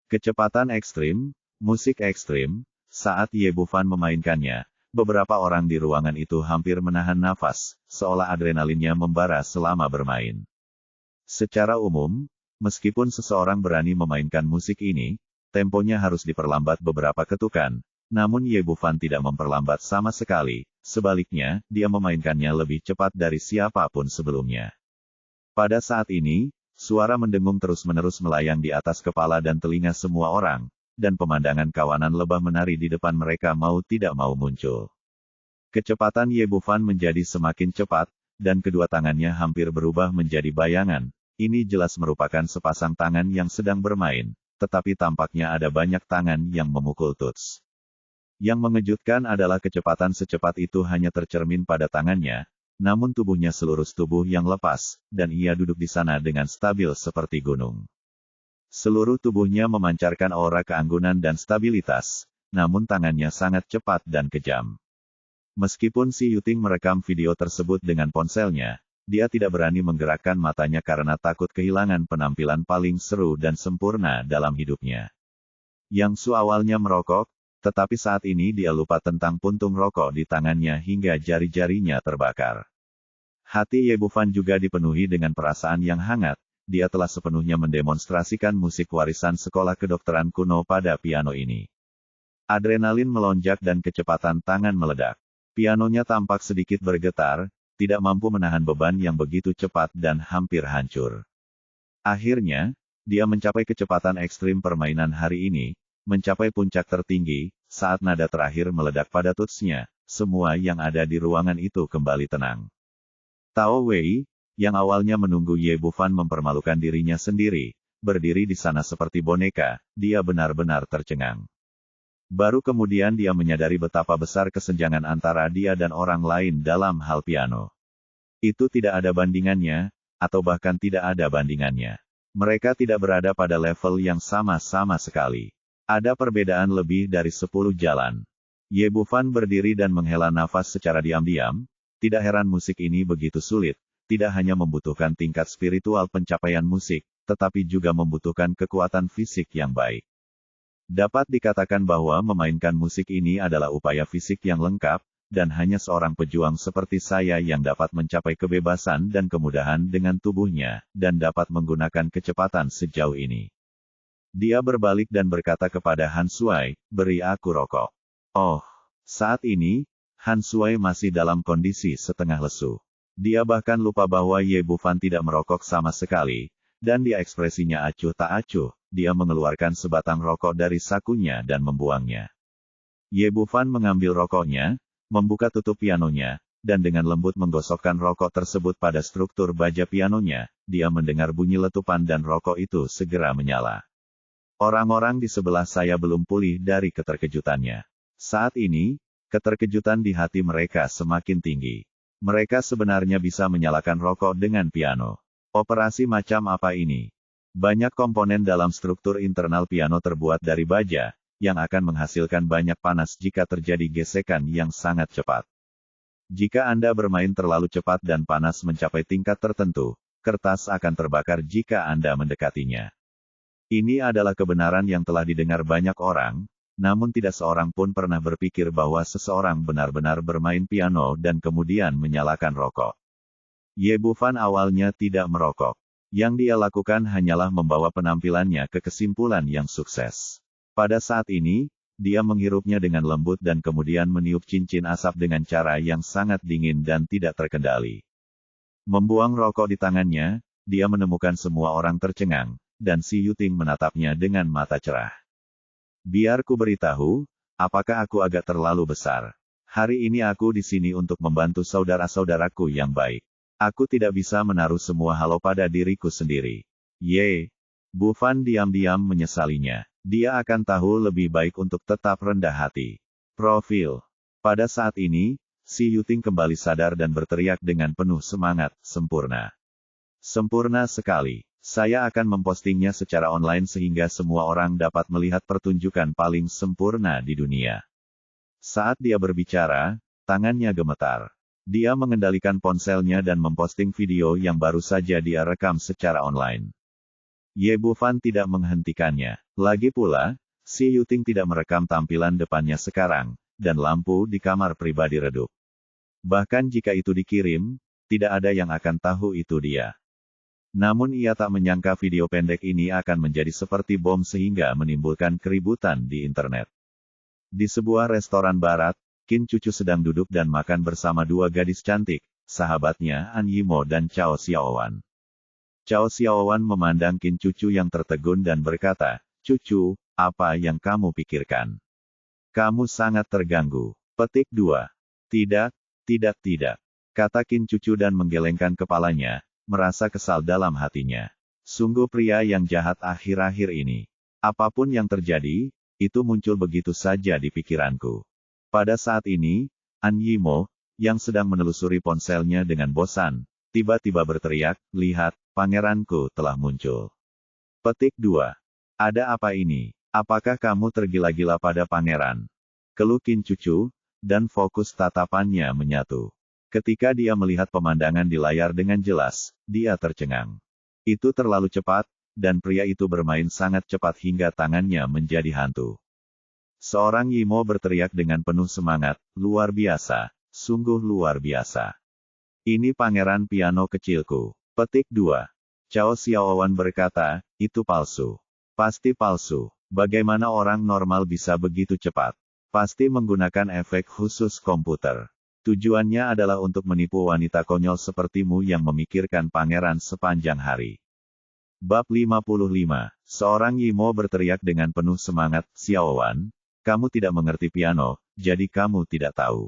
Kecepatan ekstrim, musik ekstrim, saat Ye Bufan memainkannya, beberapa orang di ruangan itu hampir menahan nafas, seolah adrenalinnya membara selama bermain. Secara umum, meskipun seseorang berani memainkan musik ini, temponya harus diperlambat beberapa ketukan, namun Ye Bufan tidak memperlambat sama sekali, sebaliknya, dia memainkannya lebih cepat dari siapapun sebelumnya. Pada saat ini, suara mendengung terus-menerus melayang di atas kepala dan telinga semua orang, dan pemandangan kawanan lebah menari di depan mereka mau tidak mau muncul. Kecepatan Ye Bufan menjadi semakin cepat, dan kedua tangannya hampir berubah menjadi bayangan. Ini jelas merupakan sepasang tangan yang sedang bermain, tetapi tampaknya ada banyak tangan yang memukul tuts. Yang mengejutkan adalah kecepatan secepat itu hanya tercermin pada tangannya, namun tubuhnya seluruh tubuh yang lepas, dan ia duduk di sana dengan stabil seperti gunung. Seluruh tubuhnya memancarkan aura keanggunan dan stabilitas, namun tangannya sangat cepat dan kejam. Meskipun si Yuting merekam video tersebut dengan ponselnya, dia tidak berani menggerakkan matanya karena takut kehilangan penampilan paling seru dan sempurna dalam hidupnya. Yang Su awalnya merokok, tetapi saat ini dia lupa tentang puntung rokok di tangannya hingga jari-jarinya terbakar. Hati Ye Bufan juga dipenuhi dengan perasaan yang hangat. Dia telah sepenuhnya mendemonstrasikan musik warisan sekolah kedokteran kuno pada piano ini. Adrenalin melonjak dan kecepatan tangan meledak. Pianonya tampak sedikit bergetar, tidak mampu menahan beban yang begitu cepat dan hampir hancur. Akhirnya, dia mencapai kecepatan ekstrim permainan hari ini, mencapai puncak tertinggi, saat nada terakhir meledak pada tutsnya, semua yang ada di ruangan itu kembali tenang. Tao Wei, yang awalnya menunggu Ye Bufan mempermalukan dirinya sendiri, berdiri di sana seperti boneka, dia benar-benar tercengang. Baru kemudian dia menyadari betapa besar kesenjangan antara dia dan orang lain dalam hal piano. Itu tidak ada bandingannya, atau bahkan tidak ada bandingannya. Mereka tidak berada pada level yang sama-sama sekali. Ada perbedaan lebih dari 10 jalan. Ye Bufan berdiri dan menghela nafas secara diam-diam, tidak heran musik ini begitu sulit. Tidak hanya membutuhkan tingkat spiritual pencapaian musik, tetapi juga membutuhkan kekuatan fisik yang baik. Dapat dikatakan bahwa memainkan musik ini adalah upaya fisik yang lengkap, dan hanya seorang pejuang seperti saya yang dapat mencapai kebebasan dan kemudahan dengan tubuhnya, dan dapat menggunakan kecepatan sejauh ini. Dia berbalik dan berkata kepada Han Sui, "Beri aku rokok." Oh, saat ini, Han Sui masih dalam kondisi setengah lesu. Dia bahkan lupa bahwa Ye Bufan tidak merokok sama sekali, dan dia ekspresinya acuh tak acuh, dia mengeluarkan sebatang rokok dari sakunya dan membuangnya. Ye Bufan mengambil rokoknya, membuka tutup pianonya, dan dengan lembut menggosokkan rokok tersebut pada struktur baja pianonya, dia mendengar bunyi letupan dan rokok itu segera menyala. Orang-orang di sebelah saya belum pulih dari keterkejutannya. Saat ini, keterkejutan di hati mereka semakin tinggi. Mereka sebenarnya bisa menyalakan rokok dengan piano. Operasi macam apa ini? Banyak komponen dalam struktur internal piano terbuat dari baja, yang akan menghasilkan banyak panas jika terjadi gesekan yang sangat cepat. Jika Anda bermain terlalu cepat dan panas mencapai tingkat tertentu, kertas akan terbakar jika Anda mendekatinya. Ini adalah kebenaran yang telah didengar banyak orang, namun tidak seorang pun pernah berpikir bahwa seseorang benar-benar bermain piano dan kemudian menyalakan rokok. Ye Bufan awalnya tidak merokok. Yang dia lakukan hanyalah membawa penampilannya ke kesimpulan yang sukses. Pada saat ini, dia menghirupnya dengan lembut dan kemudian meniup cincin asap dengan cara yang sangat dingin dan tidak terkendali. Membuang rokok di tangannya, dia menemukan semua orang tercengang, dan si Yuting menatapnya dengan mata cerah. Biar ku beritahu, apakah aku agak terlalu besar? Hari ini aku di sini untuk membantu saudara-saudaraku yang baik. Aku tidak bisa menaruh semua halo pada diriku sendiri. Ye. Bufan diam-diam menyesalinya. Dia akan tahu lebih baik untuk tetap rendah hati. Profil. Pada saat ini, si Yuting kembali sadar dan berteriak dengan penuh semangat, sempurna. Sempurna sekali. Saya akan mempostingnya secara online sehingga semua orang dapat melihat pertunjukan paling sempurna di dunia. Saat dia berbicara, tangannya gemetar. Dia mengendalikan ponselnya dan memposting video yang baru saja dia rekam secara online. Ye Bufan tidak menghentikannya. Lagi pula, si Yuting tidak merekam tampilan depannya sekarang, dan lampu di kamar pribadi redup. Bahkan jika itu dikirim, tidak ada yang akan tahu itu dia. Namun ia tak menyangka video pendek ini akan menjadi seperti bom sehingga menimbulkan keributan di internet. Di sebuah restoran barat, Qin Cucu sedang duduk dan makan bersama dua gadis cantik, sahabatnya An Yimo dan Cao Xiaowan. Cao Xiaowan memandang Qin Cucu yang tertegun dan berkata, "Cucu, apa yang kamu pikirkan? Kamu sangat terganggu." Petik 2. Tidak, tidak, kata Qin Cucu dan menggelengkan kepalanya, merasa kesal dalam hatinya. Sungguh pria yang jahat akhir-akhir ini. Apapun yang terjadi, itu muncul begitu saja di pikiranku. Pada saat ini, An Yimo, yang sedang menelusuri ponselnya dengan bosan, tiba-tiba berteriak, "Lihat, pangeranku telah muncul." Petik 2. Ada apa ini? Apakah kamu tergila-gila pada pangeran? Keluh Qin Cucu, dan fokus tatapannya menyatu. Ketika dia melihat pemandangan di layar dengan jelas, dia tercengang. Itu terlalu cepat, dan pria itu bermain sangat cepat hingga tangannya menjadi hantu. Seorang Yimo berteriak dengan penuh semangat, "Luar biasa, sungguh luar biasa. Ini pangeran piano kecilku." Petik 2. Cao Xiaowan berkata, "Itu palsu. Pasti palsu. Bagaimana orang normal bisa begitu cepat? Pasti menggunakan efek khusus komputer. Tujuannya adalah untuk menipu wanita konyol sepertimu yang memikirkan pangeran sepanjang hari." Bab 55. Seorang Yimo berteriak dengan penuh semangat, "Xiaowan, kamu tidak mengerti piano, jadi kamu tidak tahu.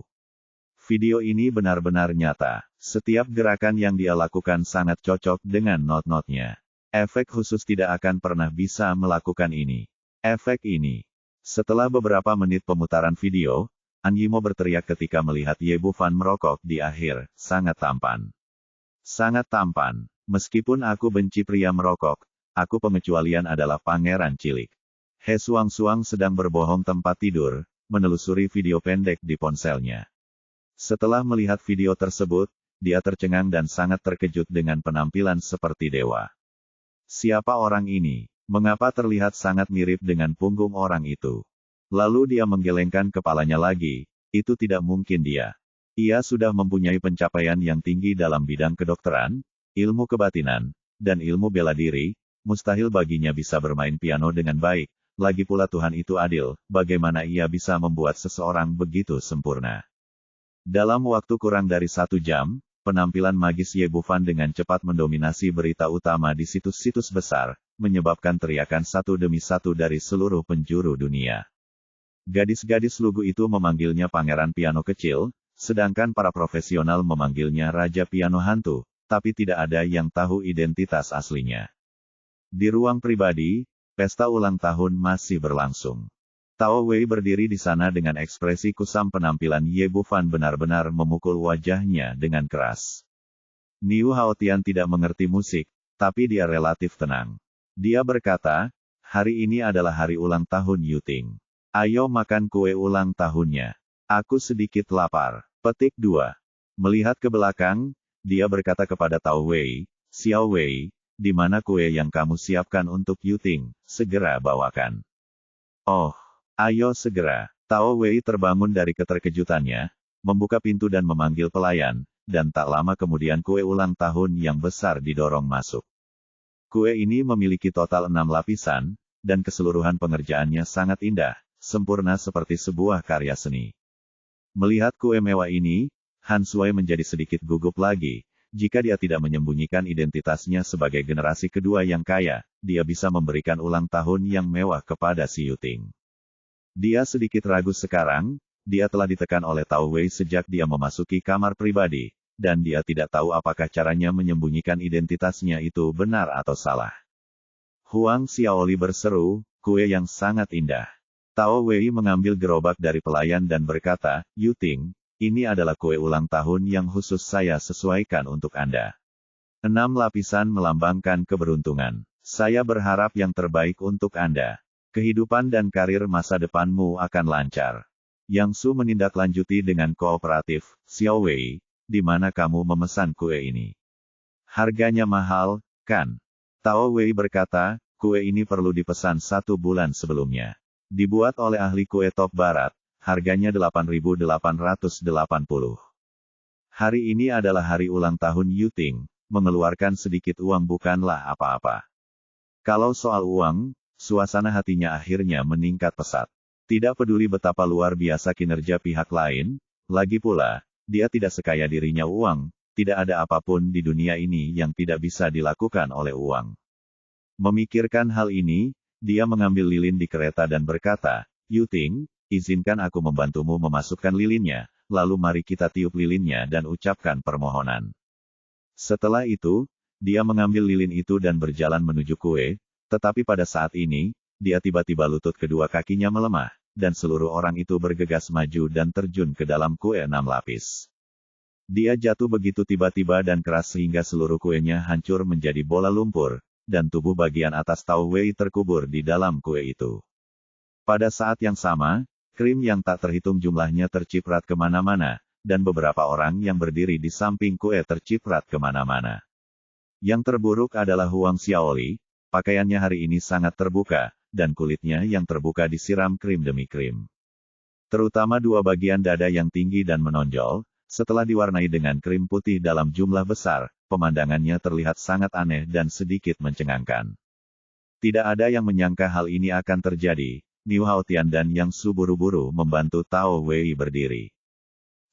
Video ini benar-benar nyata. Setiap gerakan yang dia lakukan sangat cocok dengan not-notnya. Efek khusus tidak akan pernah bisa melakukan ini. Efek ini." Setelah beberapa menit pemutaran video, An Yimo berteriak ketika melihat Ye Bufan merokok di akhir, "Sangat tampan. Sangat tampan. Meskipun aku benci pria merokok, aku pengecualian adalah pangeran cilik." He Suang-Suang sedang berbohong tempat tidur, menelusuri video pendek di ponselnya. Setelah melihat video tersebut, dia tercengang dan sangat terkejut dengan penampilan seperti dewa. Siapa orang ini? Mengapa terlihat sangat mirip dengan punggung orang itu? Lalu dia menggelengkan kepalanya lagi, itu tidak mungkin dia. Ia sudah mempunyai pencapaian yang tinggi dalam bidang kedokteran, ilmu kebatinan, dan ilmu bela diri, mustahil baginya bisa bermain piano dengan baik. Lagi pula Tuhan itu adil, bagaimana ia bisa membuat seseorang begitu sempurna? Dalam waktu kurang dari 1 jam, penampilan magis Ye Bufan dengan cepat mendominasi berita utama di situs-situs besar, menyebabkan teriakan satu demi satu dari seluruh penjuru dunia. Gadis-gadis lugu itu memanggilnya pangeran piano kecil, sedangkan para profesional memanggilnya raja piano hantu, tapi tidak ada yang tahu identitas aslinya. Di ruang pribadi, pesta ulang tahun masih berlangsung. Tao Wei berdiri di sana dengan ekspresi kusam. Penampilan Ye Bufan benar-benar memukul wajahnya dengan keras. Niu Haotian tidak mengerti musik, tapi dia relatif tenang. Dia berkata, "Hari ini adalah hari ulang tahun Yuting. Ayo makan kue ulang tahunnya. Aku sedikit lapar." Petik 2. Melihat ke belakang, dia berkata kepada Tao Wei, "Xiao Wei, di mana kue yang kamu siapkan untuk Yuting? Segera bawakan." "Oh, ayo segera." Tao Wei terbangun dari keterkejutannya, membuka pintu dan memanggil pelayan, dan tak lama kemudian kue ulang tahun yang besar didorong masuk. Kue ini memiliki total 6 lapisan, dan keseluruhan pengerjaannya sangat indah, sempurna seperti sebuah karya seni. Melihat kue mewah ini, Han Sui menjadi sedikit gugup lagi. Jika dia tidak menyembunyikan identitasnya sebagai generasi kedua yang kaya, dia bisa memberikan ulang tahun yang mewah kepada si Yuting. Dia sedikit ragu sekarang, dia telah ditekan oleh Tao Wei sejak dia memasuki kamar pribadi, dan dia tidak tahu apakah caranya menyembunyikan identitasnya itu benar atau salah. Huang Xiaoli berseru, "Kue yang sangat indah." Tao Wei mengambil gerobak dari pelayan dan berkata, "Yuting, ini adalah kue ulang tahun yang khusus saya sesuaikan untuk Anda. 6 lapisan melambangkan keberuntungan. Saya berharap yang terbaik untuk Anda. Kehidupan dan karir masa depanmu akan lancar." Yang Su menindaklanjuti dengan kooperatif, "Xiao Wei, di mana kamu memesan kue ini? Harganya mahal, kan?" Tao Wei berkata, kue ini perlu dipesan 1 bulan sebelumnya. Dibuat oleh ahli kue top barat, harganya 8.880. Hari ini adalah hari ulang tahun Yuting, mengeluarkan sedikit uang bukanlah apa-apa. Kalau soal uang, suasana hatinya akhirnya meningkat pesat. Tidak peduli betapa luar biasa kinerja pihak lain, lagi pula, dia tidak sekaya dirinya uang, tidak ada apapun di dunia ini yang tidak bisa dilakukan oleh uang. Memikirkan hal ini, dia mengambil lilin di kereta dan berkata, Yuting, izinkan aku membantumu memasukkan lilinnya, lalu mari kita tiup lilinnya dan ucapkan permohonan. Setelah itu, dia mengambil lilin itu dan berjalan menuju kue, tetapi pada saat ini, dia tiba-tiba lutut kedua kakinya melemah, dan seluruh orang itu bergegas maju dan terjun ke dalam kue 6 lapis. Dia jatuh begitu tiba-tiba dan keras sehingga seluruh kuenya hancur menjadi bola lumpur, dan tubuh bagian atas Tao Wei terkubur di dalam kue itu. Pada saat yang sama, krim yang tak terhitung jumlahnya terciprat kemana-mana, dan beberapa orang yang berdiri di samping kue terciprat kemana-mana. Yang terburuk adalah Huang Xiaoli, pakaiannya hari ini sangat terbuka, dan kulitnya yang terbuka disiram krim demi krim. Terutama dua bagian dada yang tinggi dan menonjol, setelah diwarnai dengan krim putih dalam jumlah besar, pemandangannya terlihat sangat aneh dan sedikit mencengangkan. Tidak ada yang menyangka hal ini akan terjadi. Niu Haotian dan Yang Su buru-buru membantu Tao Wei berdiri.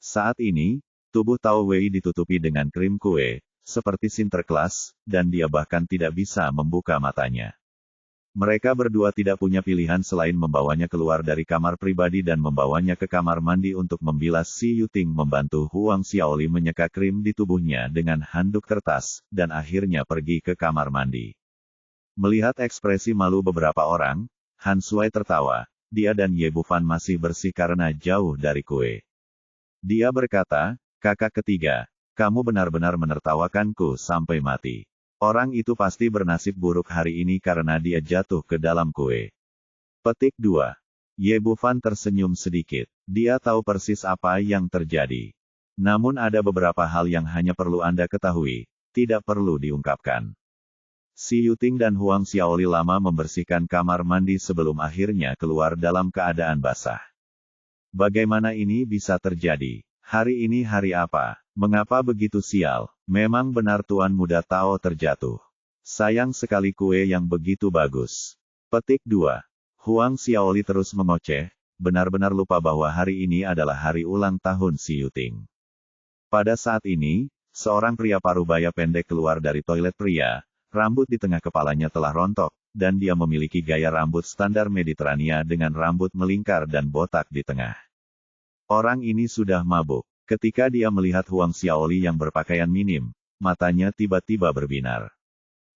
Saat ini, tubuh Tao Wei ditutupi dengan krim kue, seperti Sinterklas, dan dia bahkan tidak bisa membuka matanya. Mereka berdua tidak punya pilihan selain membawanya keluar dari kamar pribadi dan membawanya ke kamar mandi untuk membilas. Si Yuting membantu Huang Xiaoli menyeka krim di tubuhnya dengan handuk kertas, dan akhirnya pergi ke kamar mandi. Melihat ekspresi malu beberapa orang, Han Sui tertawa, dia dan Ye Bufan masih bersih karena jauh dari kue. Dia berkata, kakak ketiga, kamu benar-benar menertawakanku sampai mati. Orang itu pasti bernasib buruk hari ini karena dia jatuh ke dalam kue. Petik 2. Ye Bufan tersenyum sedikit. Dia tahu persis apa yang terjadi. Namun ada beberapa hal yang hanya perlu Anda ketahui, tidak perlu diungkapkan. Si Yuting dan Huang Xiaoli lama membersihkan kamar mandi sebelum akhirnya keluar dalam keadaan basah. Bagaimana ini bisa terjadi? Hari ini hari apa? Mengapa begitu sial? Memang benar Tuan Muda Tao terjatuh. Sayang sekali kue yang begitu bagus. Petik 2. Huang Xiaoli terus mengoceh, benar-benar lupa bahwa hari ini adalah hari ulang tahun si Yuting. Pada saat ini, seorang pria parubaya pendek keluar dari toilet pria, rambut di tengah kepalanya telah rontok, dan dia memiliki gaya rambut standar Mediterania dengan rambut melingkar dan botak di tengah. Orang ini sudah mabuk. Ketika dia melihat Huang Xiaoli yang berpakaian minim, matanya tiba-tiba berbinar.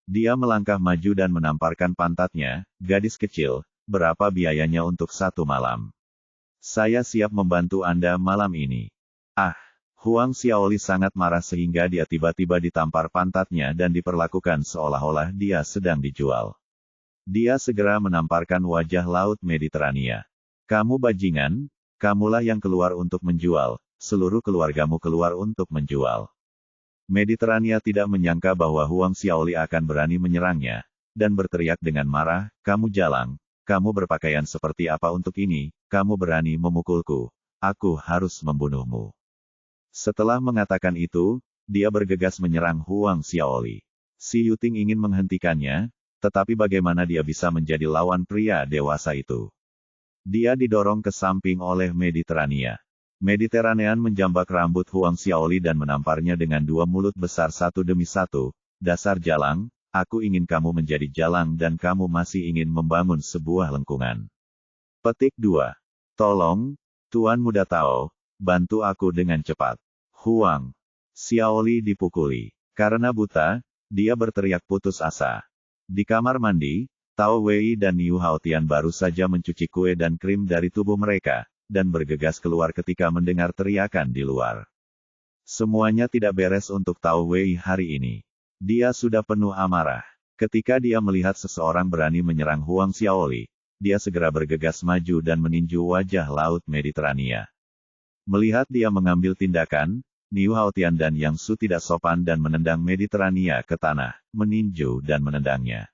Dia melangkah maju dan menamparkan pantatnya, gadis kecil, berapa biayanya untuk 1 malam? Saya siap membantu Anda malam ini. Ah, Huang Xiaoli sangat marah sehingga dia tiba-tiba ditampar pantatnya dan diperlakukan seolah-olah dia sedang dijual. Dia segera menamparkan wajah laut Mediterania. Kamu bajingan, kamulah yang keluar untuk menjual. Seluruh keluargamu keluar untuk menjual. Mediterania tidak menyangka bahwa Huang Xiaoli akan berani menyerangnya, dan berteriak dengan marah, kamu jalang, kamu berpakaian seperti apa untuk ini, kamu berani memukulku, aku harus membunuhmu. Setelah mengatakan itu, dia bergegas menyerang Huang Xiaoli. Si Yuting ingin menghentikannya, tetapi bagaimana dia bisa menjadi lawan pria dewasa itu? Dia didorong ke samping oleh Mediterania. Mediterranean menjambak rambut Huang Xiaoli dan menamparnya dengan dua mulut besar satu demi satu. Dasar jalang, aku ingin kamu menjadi jalang dan kamu masih ingin membangun sebuah lengkungan. Petik 2. Tolong, Tuan Muda Tao, bantu aku dengan cepat. Huang Xiaoli dipukuli. Karena buta, dia berteriak putus asa. Di kamar mandi, Tao Wei dan Niu Haotian baru saja mencuci kue dan krim dari tubuh mereka, dan bergegas keluar ketika mendengar teriakan di luar. Semuanya tidak beres untuk Tao Wei hari ini. Dia sudah penuh amarah. Ketika dia melihat seseorang berani menyerang Huang Xiaoli, dia segera bergegas maju dan meninju wajah laut Mediterania. Melihat dia mengambil tindakan, Niu Haotian dan Yang Su tidak sopan dan menendang Mediterania ke tanah, meninju dan menendangnya.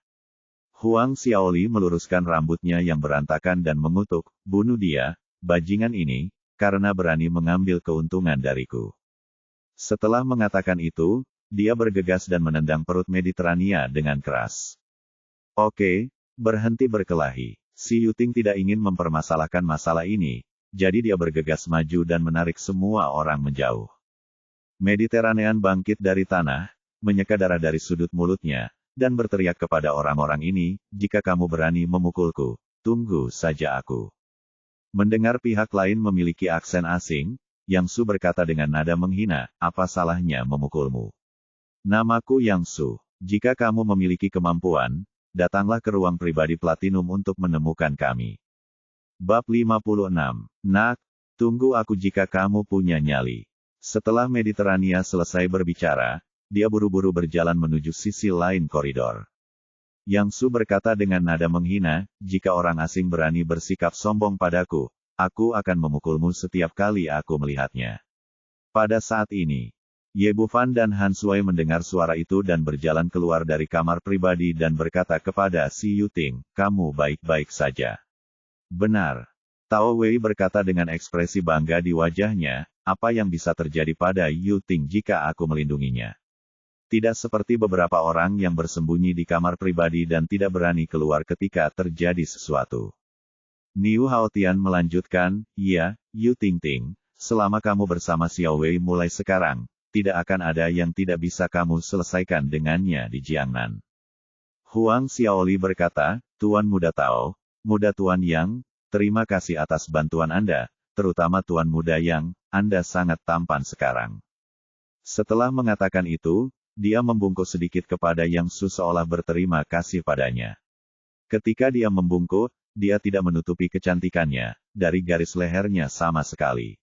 Huang Xiaoli meluruskan rambutnya yang berantakan dan mengutuk, bunuh dia, bajingan ini, karena berani mengambil keuntungan dariku. Setelah mengatakan itu, dia bergegas dan menendang perut Mediterania dengan keras. Oke, berhenti berkelahi. Si Yuting tidak ingin mempermasalahkan masalah ini, jadi dia bergegas maju dan menarik semua orang menjauh. Mediterranean bangkit dari tanah, menyeka darah dari sudut mulutnya, dan berteriak kepada orang-orang ini, jika kamu berani memukulku, tunggu saja aku. Mendengar pihak lain memiliki aksen asing, Yang Su berkata dengan nada menghina, apa salahnya memukulmu? Namaku Yang Su. Jika kamu memiliki kemampuan, datanglah ke ruang pribadi Platinum untuk menemukan kami. Bab 56. Nak, tunggu aku jika kamu punya nyali. Setelah Mediterania selesai berbicara, dia buru-buru berjalan menuju sisi lain koridor. Yang Su berkata dengan nada menghina, jika orang asing berani bersikap sombong padaku, aku akan memukulmu setiap kali aku melihatnya. Pada saat ini, Ye Bufan dan Han Sui mendengar suara itu dan berjalan keluar dari kamar pribadi dan berkata kepada si Yuting, kamu baik-baik saja. Benar. Tao Wei berkata dengan ekspresi bangga di wajahnya, apa yang bisa terjadi pada Yuting jika aku melindunginya? Tidak seperti beberapa orang yang bersembunyi di kamar pribadi dan tidak berani keluar ketika terjadi sesuatu. Niu Haotian melanjutkan, iya, Yuting, selama kamu bersama Xiao Wei mulai sekarang, tidak akan ada yang tidak bisa kamu selesaikan dengannya di Jiangnan. Huang Xiaoli berkata, Tuan Muda Tao, Muda Tuan Yang, terima kasih atas bantuan Anda, terutama Tuan Muda Yang, Anda sangat tampan sekarang. Setelah mengatakan itu, dia membungkuk sedikit kepada Yang Su seolah berterima kasih padanya. Ketika dia membungkuk, dia tidak menutupi kecantikannya, dari garis lehernya sama sekali.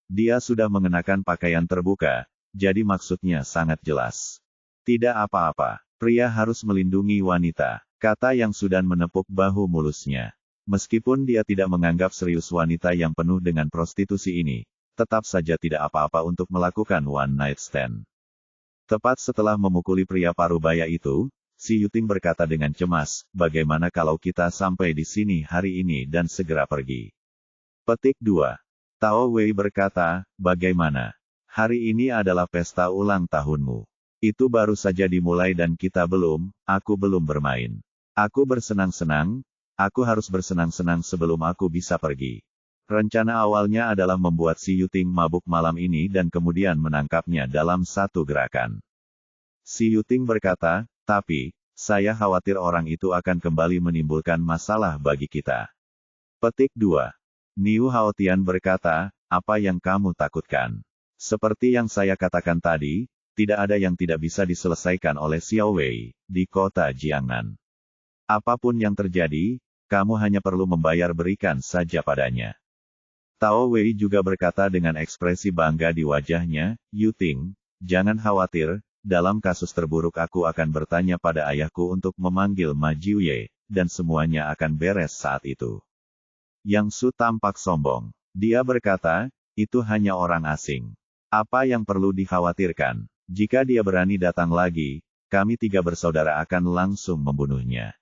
Dia sudah mengenakan pakaian terbuka, jadi maksudnya sangat jelas. Tidak apa-apa, pria harus melindungi wanita, kata Yang Su dan menepuk bahu mulusnya. Meskipun dia tidak menganggap serius wanita yang penuh dengan prostitusi ini, tetap saja tidak apa-apa untuk melakukan one night stand. Tepat setelah memukuli pria parubaya itu, si Yuting berkata dengan cemas, bagaimana kalau kita sampai di sini hari ini dan segera pergi? Petik 2. Tao Wei berkata, bagaimana? Hari ini adalah pesta ulang tahunmu. Itu baru saja dimulai dan aku belum bermain. Aku bersenang-senang, aku harus bersenang-senang sebelum aku bisa pergi. Rencana awalnya adalah membuat si Yuting mabuk malam ini dan kemudian menangkapnya dalam satu gerakan. Si Yuting berkata, tapi, saya khawatir orang itu akan kembali menimbulkan masalah bagi kita. Petik 2. Niu Haotian berkata, apa yang kamu takutkan? Seperti yang saya katakan tadi, tidak ada yang tidak bisa diselesaikan oleh Xiao Wei, di kota Jiangnan. Apapun yang terjadi, kamu hanya perlu membayar berikan saja padanya. Tao Wei juga berkata dengan ekspresi bangga di wajahnya, Yuting, jangan khawatir, dalam kasus terburuk aku akan bertanya pada ayahku untuk memanggil Ma Jiuye, dan semuanya akan beres saat itu. Yang Su tampak sombong. Dia berkata, itu hanya orang asing. Apa yang perlu dikhawatirkan? Jika dia berani datang lagi, kami tiga bersaudara akan langsung membunuhnya.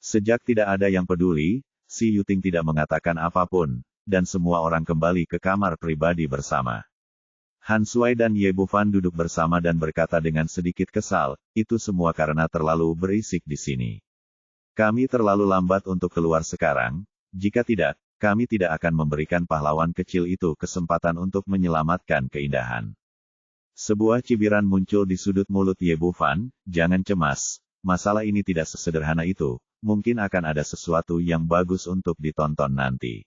Sejak tidak ada yang peduli, si Yuting tidak mengatakan apapun, dan semua orang kembali ke kamar pribadi bersama. Han Sui dan Ye Bufan duduk bersama dan berkata dengan sedikit kesal, itu semua karena terlalu berisik di sini. Kami terlalu lambat untuk keluar sekarang, jika tidak, kami tidak akan memberikan pahlawan kecil itu kesempatan untuk menyelamatkan keindahan. Sebuah cibiran muncul di sudut mulut Ye Bufan, jangan cemas, masalah ini tidak sesederhana itu. Mungkin akan ada sesuatu yang bagus untuk ditonton nanti.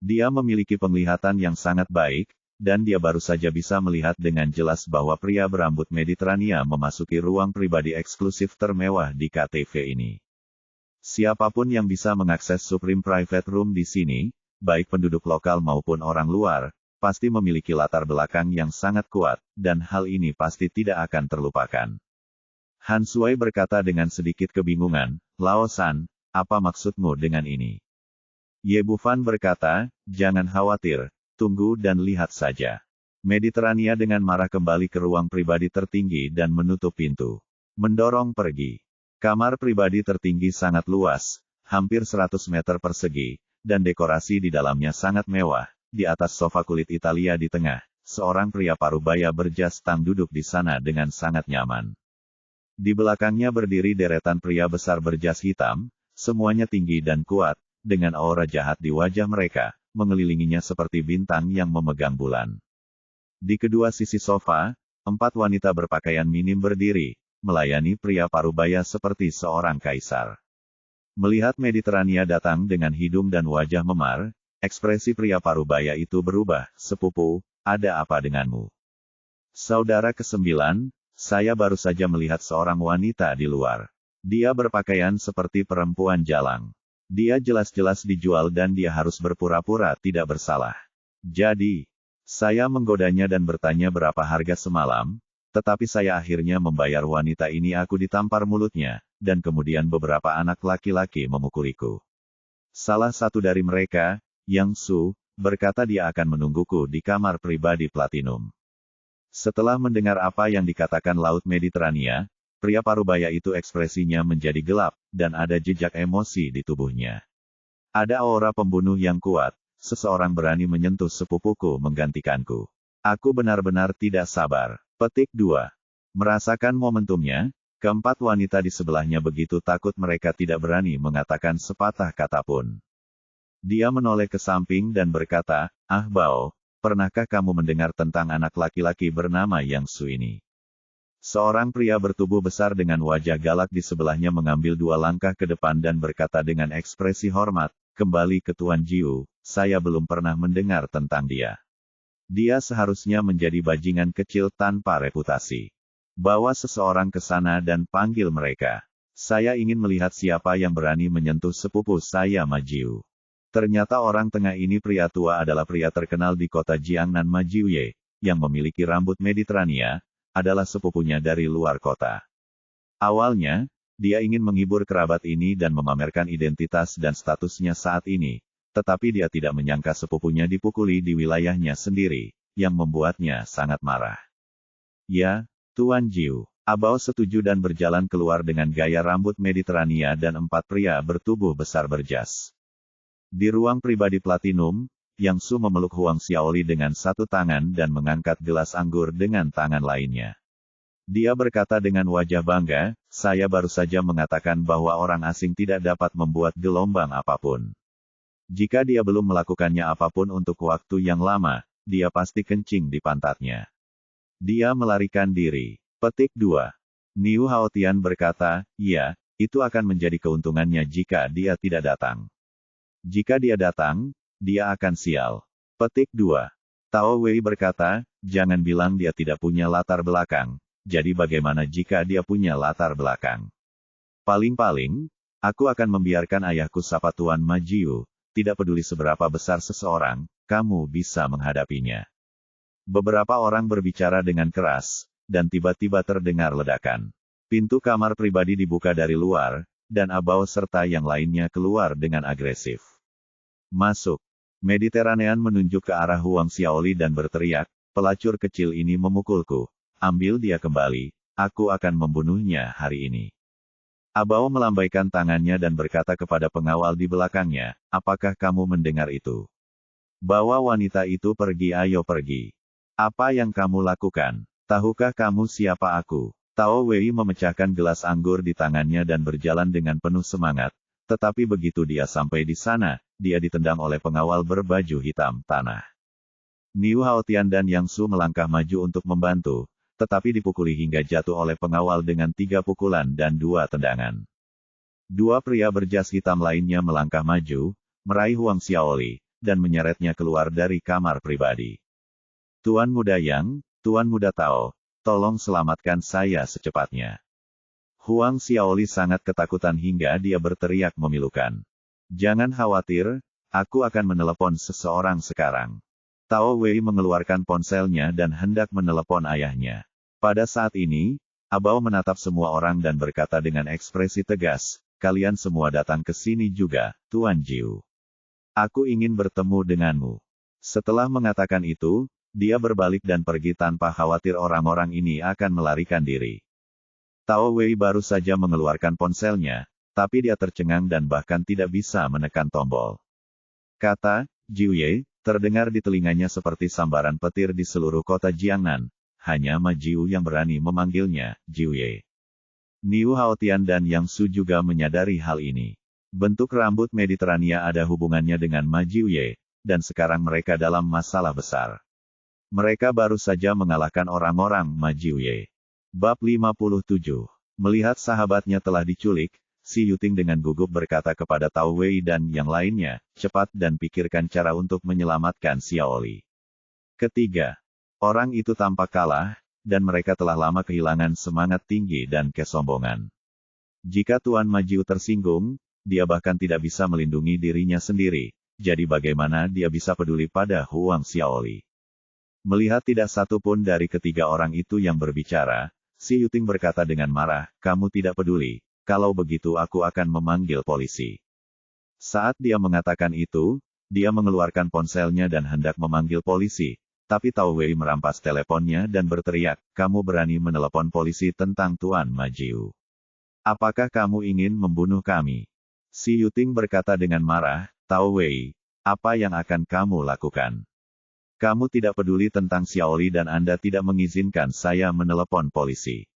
Dia memiliki penglihatan yang sangat baik, dan dia baru saja bisa melihat dengan jelas bahwa pria berambut Mediterania memasuki ruang pribadi eksklusif termewah di KTV ini. Siapapun yang bisa mengakses Supreme Private Room di sini, baik penduduk lokal maupun orang luar, pasti memiliki latar belakang yang sangat kuat, dan hal ini pasti tidak akan terlupakan. Han Sui berkata dengan sedikit kebingungan, Lao San, apa maksudmu dengan ini? Ye Bufan berkata, jangan khawatir, tunggu dan lihat saja. Mediterania dengan marah kembali ke ruang pribadi tertinggi dan menutup pintu. Mendorong pergi. Kamar pribadi tertinggi sangat luas, hampir 100 meter persegi, dan dekorasi di dalamnya sangat mewah. Di atas sofa kulit Italia di tengah, seorang pria parubaya berjas tang duduk di sana dengan sangat nyaman. Di belakangnya berdiri deretan pria besar berjas hitam, semuanya tinggi dan kuat, dengan aura jahat di wajah mereka, mengelilinginya seperti bintang yang memegang bulan. Di kedua sisi sofa, 4 wanita berpakaian minim berdiri, melayani pria parubaya seperti seorang kaisar. Melihat Mediterania datang dengan hidung dan wajah memar, ekspresi pria parubaya itu berubah. "Sepupu, ada apa denganmu?" "Saudara ke-9, saya baru saja melihat seorang wanita di luar. Dia berpakaian seperti perempuan jalang. Dia jelas-jelas dijual dan dia harus berpura-pura tidak bersalah. Jadi, saya menggodanya dan bertanya berapa harga semalam, tetapi saya akhirnya membayar wanita ini." Aku ditampar mulutnya, dan kemudian beberapa anak laki-laki memukuliku. Salah satu dari mereka, Yang Su, berkata dia akan menungguku di kamar pribadi Platinum. Setelah mendengar apa yang dikatakan Laut Mediterania, pria parubaya itu ekspresinya menjadi gelap, dan ada jejak emosi di tubuhnya. Ada aura pembunuh yang kuat. Seseorang berani menyentuh sepupuku menggantikanku. Aku benar-benar tidak sabar. Petik 2. Merasakan momentumnya, keempat wanita di sebelahnya begitu takut mereka tidak berani mengatakan sepatah kata pun. Dia menoleh ke samping dan berkata, "Ah Bao, pernahkah kamu mendengar tentang anak laki-laki bernama Yang Su ini?" Seorang pria bertubuh besar dengan wajah galak di sebelahnya mengambil 2 langkah ke depan dan berkata dengan ekspresi hormat, "Kembali ke Tuan Jiu, saya belum pernah mendengar tentang dia. Dia seharusnya menjadi bajingan kecil tanpa reputasi. Bawa seseorang ke sana dan panggil mereka. Saya ingin melihat siapa yang berani menyentuh sepupu saya Majiu." Ternyata orang tengah ini pria tua adalah pria terkenal di kota Jiangnan Majiuye, yang memiliki rambut Mediterania, adalah sepupunya dari luar kota. Awalnya, dia ingin menghibur kerabat ini dan memamerkan identitas dan statusnya saat ini, tetapi dia tidak menyangka sepupunya dipukuli di wilayahnya sendiri, yang membuatnya sangat marah. "Ya, Tuan Jiu." Abao setuju dan berjalan keluar dengan gaya rambut Mediterania dan 4 pria bertubuh besar berjas. Di ruang pribadi Platinum, Yang Su memeluk Huang Xiaoli dengan satu tangan dan mengangkat gelas anggur dengan tangan lainnya. Dia berkata dengan wajah bangga, "Saya baru saja mengatakan bahwa orang asing tidak dapat membuat gelombang apapun. Jika dia belum melakukannya apapun untuk waktu yang lama, dia pasti kencing di pantatnya." Dia melarikan diri. Petik 2. Niu Haotian berkata, "Ya, itu akan menjadi keuntungannya jika dia tidak datang. Jika dia datang, dia akan sial." Petik 2. Tao Wei berkata, "Jangan bilang dia tidak punya latar belakang, jadi bagaimana jika dia punya latar belakang? Paling-paling, aku akan membiarkan ayahku sapa Tuan Majiu, tidak peduli seberapa besar seseorang, kamu bisa menghadapinya." Beberapa orang berbicara dengan keras, dan tiba-tiba terdengar ledakan. Pintu kamar pribadi dibuka dari luar, dan Abao serta yang lainnya keluar dengan agresif. "Masuk." Mediterranean menunjuk ke arah Huang Xiaoli dan berteriak, "Pelacur kecil ini memukulku. Ambil dia kembali, aku akan membunuhnya hari ini." Abao melambaikan tangannya dan berkata kepada pengawal di belakangnya, "Apakah kamu mendengar itu? Bawa wanita itu pergi, ayo pergi. Apa yang kamu lakukan? Tahukah kamu siapa aku?" Tao Wei memecahkan gelas anggur di tangannya dan berjalan dengan penuh semangat, tetapi begitu dia sampai di sana, dia ditendang oleh pengawal berbaju hitam tanah. Niu Haotian dan Yang Su melangkah maju untuk membantu, tetapi dipukuli hingga jatuh oleh pengawal dengan 3 pukulan dan 2 tendangan. 2 pria berjas hitam lainnya melangkah maju, meraih Huang Xiaoli, dan menyeretnya keluar dari kamar pribadi. "Tuan Muda Yang, Tuan Muda Tao, tolong selamatkan saya secepatnya." Huang Xiaoli sangat ketakutan hingga dia berteriak memilukan. "Jangan khawatir, aku akan menelepon seseorang sekarang." Tao Wei mengeluarkan ponselnya dan hendak menelepon ayahnya. Pada saat ini, Abao menatap semua orang dan berkata dengan ekspresi tegas, "Kalian semua datang ke sini juga, Tuan Jiu. Aku ingin bertemu denganmu." Setelah mengatakan itu, Dia berbalik dan pergi tanpa khawatir orang-orang ini akan melarikan diri. Tao Wei baru saja mengeluarkan ponselnya, tapi dia tercengang dan bahkan tidak bisa menekan tombol. Kata Jiuye terdengar di telinganya seperti sambaran petir di seluruh kota Jiangnan. Hanya Ma Jiu yang berani memanggilnya Jiuye. Niu Haotian dan Yang Su juga menyadari hal ini. Bentuk rambut Mediterania ada hubungannya dengan Ma Jiuye, dan sekarang mereka dalam masalah besar. Mereka baru saja mengalahkan orang-orang Ma Jiuye. Bab 57. Melihat sahabatnya telah diculik, Si Yuting dengan gugup berkata kepada Tao Wei dan yang lainnya, cepat dan pikirkan cara untuk menyelamatkan Xiaoli. Ketiga. Orang itu tampak kalah, dan mereka telah lama kehilangan semangat tinggi dan kesombongan. Jika Tuan Ma Jiu tersinggung, dia bahkan tidak bisa melindungi dirinya sendiri, jadi bagaimana dia bisa peduli pada Huang Xiaoli? Melihat tidak satu pun dari ketiga orang itu yang berbicara, Si Yuting berkata dengan marah, kamu tidak peduli, kalau begitu aku akan memanggil polisi. Saat dia mengatakan itu, dia mengeluarkan ponselnya dan hendak memanggil polisi. Tapi Tao Wei merampas teleponnya dan berteriak, kamu berani menelepon polisi tentang Tuan Ma Jiu. Apakah kamu ingin membunuh kami? Si Yuting berkata dengan marah, Tao Wei, apa yang akan kamu lakukan? Kamu tidak peduli tentang Xiaoli dan Anda tidak mengizinkan saya menelepon polisi.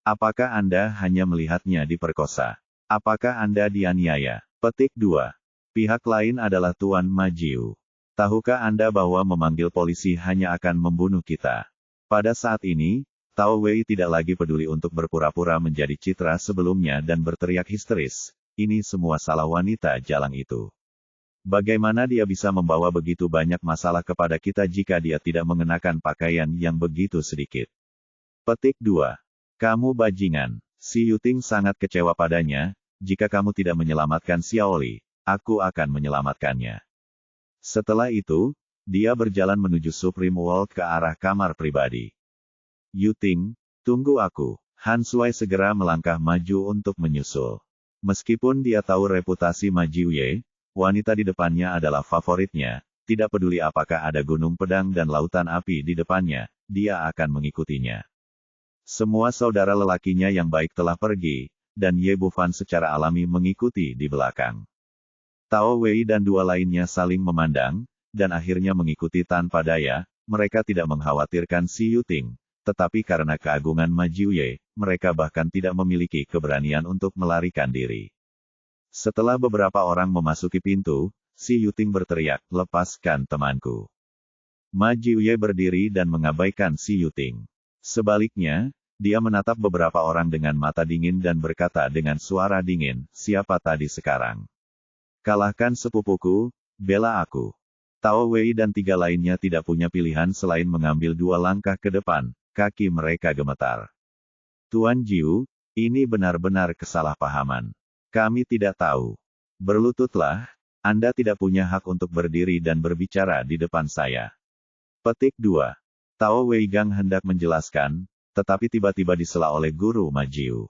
Apakah Anda hanya melihatnya diperkosa? Apakah Anda dianiaya? Petik 2. Pihak lain adalah Tuan Ma Jiu. Tahukah Anda bahwa memanggil polisi hanya akan membunuh kita? Pada saat ini, Tao Wei tidak lagi peduli untuk berpura-pura menjadi citra sebelumnya dan berteriak histeris. Ini semua salah wanita jalang itu. Bagaimana dia bisa membawa begitu banyak masalah kepada kita jika dia tidak mengenakan pakaian yang begitu sedikit? Petik 2. Kamu bajingan. Si Yuting sangat kecewa padanya. Jika kamu tidak menyelamatkan Xiaoli, aku akan menyelamatkannya. Setelah itu, dia berjalan menuju Supreme World ke arah kamar pribadi. Yuting, tunggu aku. Han Sui segera melangkah maju untuk menyusul. Meskipun dia tahu reputasi Ma Jiuye, wanita di depannya adalah favoritnya, tidak peduli apakah ada gunung pedang dan lautan api di depannya, dia akan mengikutinya. Semua saudara lelakinya yang baik telah pergi, dan Ye Bufan secara alami mengikuti di belakang. Tao Wei dan dua lainnya saling memandang, dan akhirnya mengikuti tanpa daya. Mereka tidak mengkhawatirkan Si Yuting, tetapi karena keagungan Ma Jiuye, mereka bahkan tidak memiliki keberanian untuk melarikan diri. Setelah beberapa orang memasuki pintu, Si Yuting berteriak, lepaskan temanku. Ma Jiuye berdiri dan mengabaikan Si Yuting. Sebaliknya, dia menatap beberapa orang dengan mata dingin dan berkata dengan suara dingin, siapa tadi sekarang? Kalahkan sepupuku, bela aku. Tao Wei dan tiga lainnya tidak punya pilihan selain mengambil dua langkah ke depan, kaki mereka gemetar. Tuan Jiu, ini benar-benar kesalahpahaman. Kami tidak tahu. Berlututlah, Anda tidak punya hak untuk berdiri dan berbicara di depan saya. Petik 2. Tao Wei Gang hendak menjelaskan, tetapi tiba-tiba disela oleh guru Ma Jiu.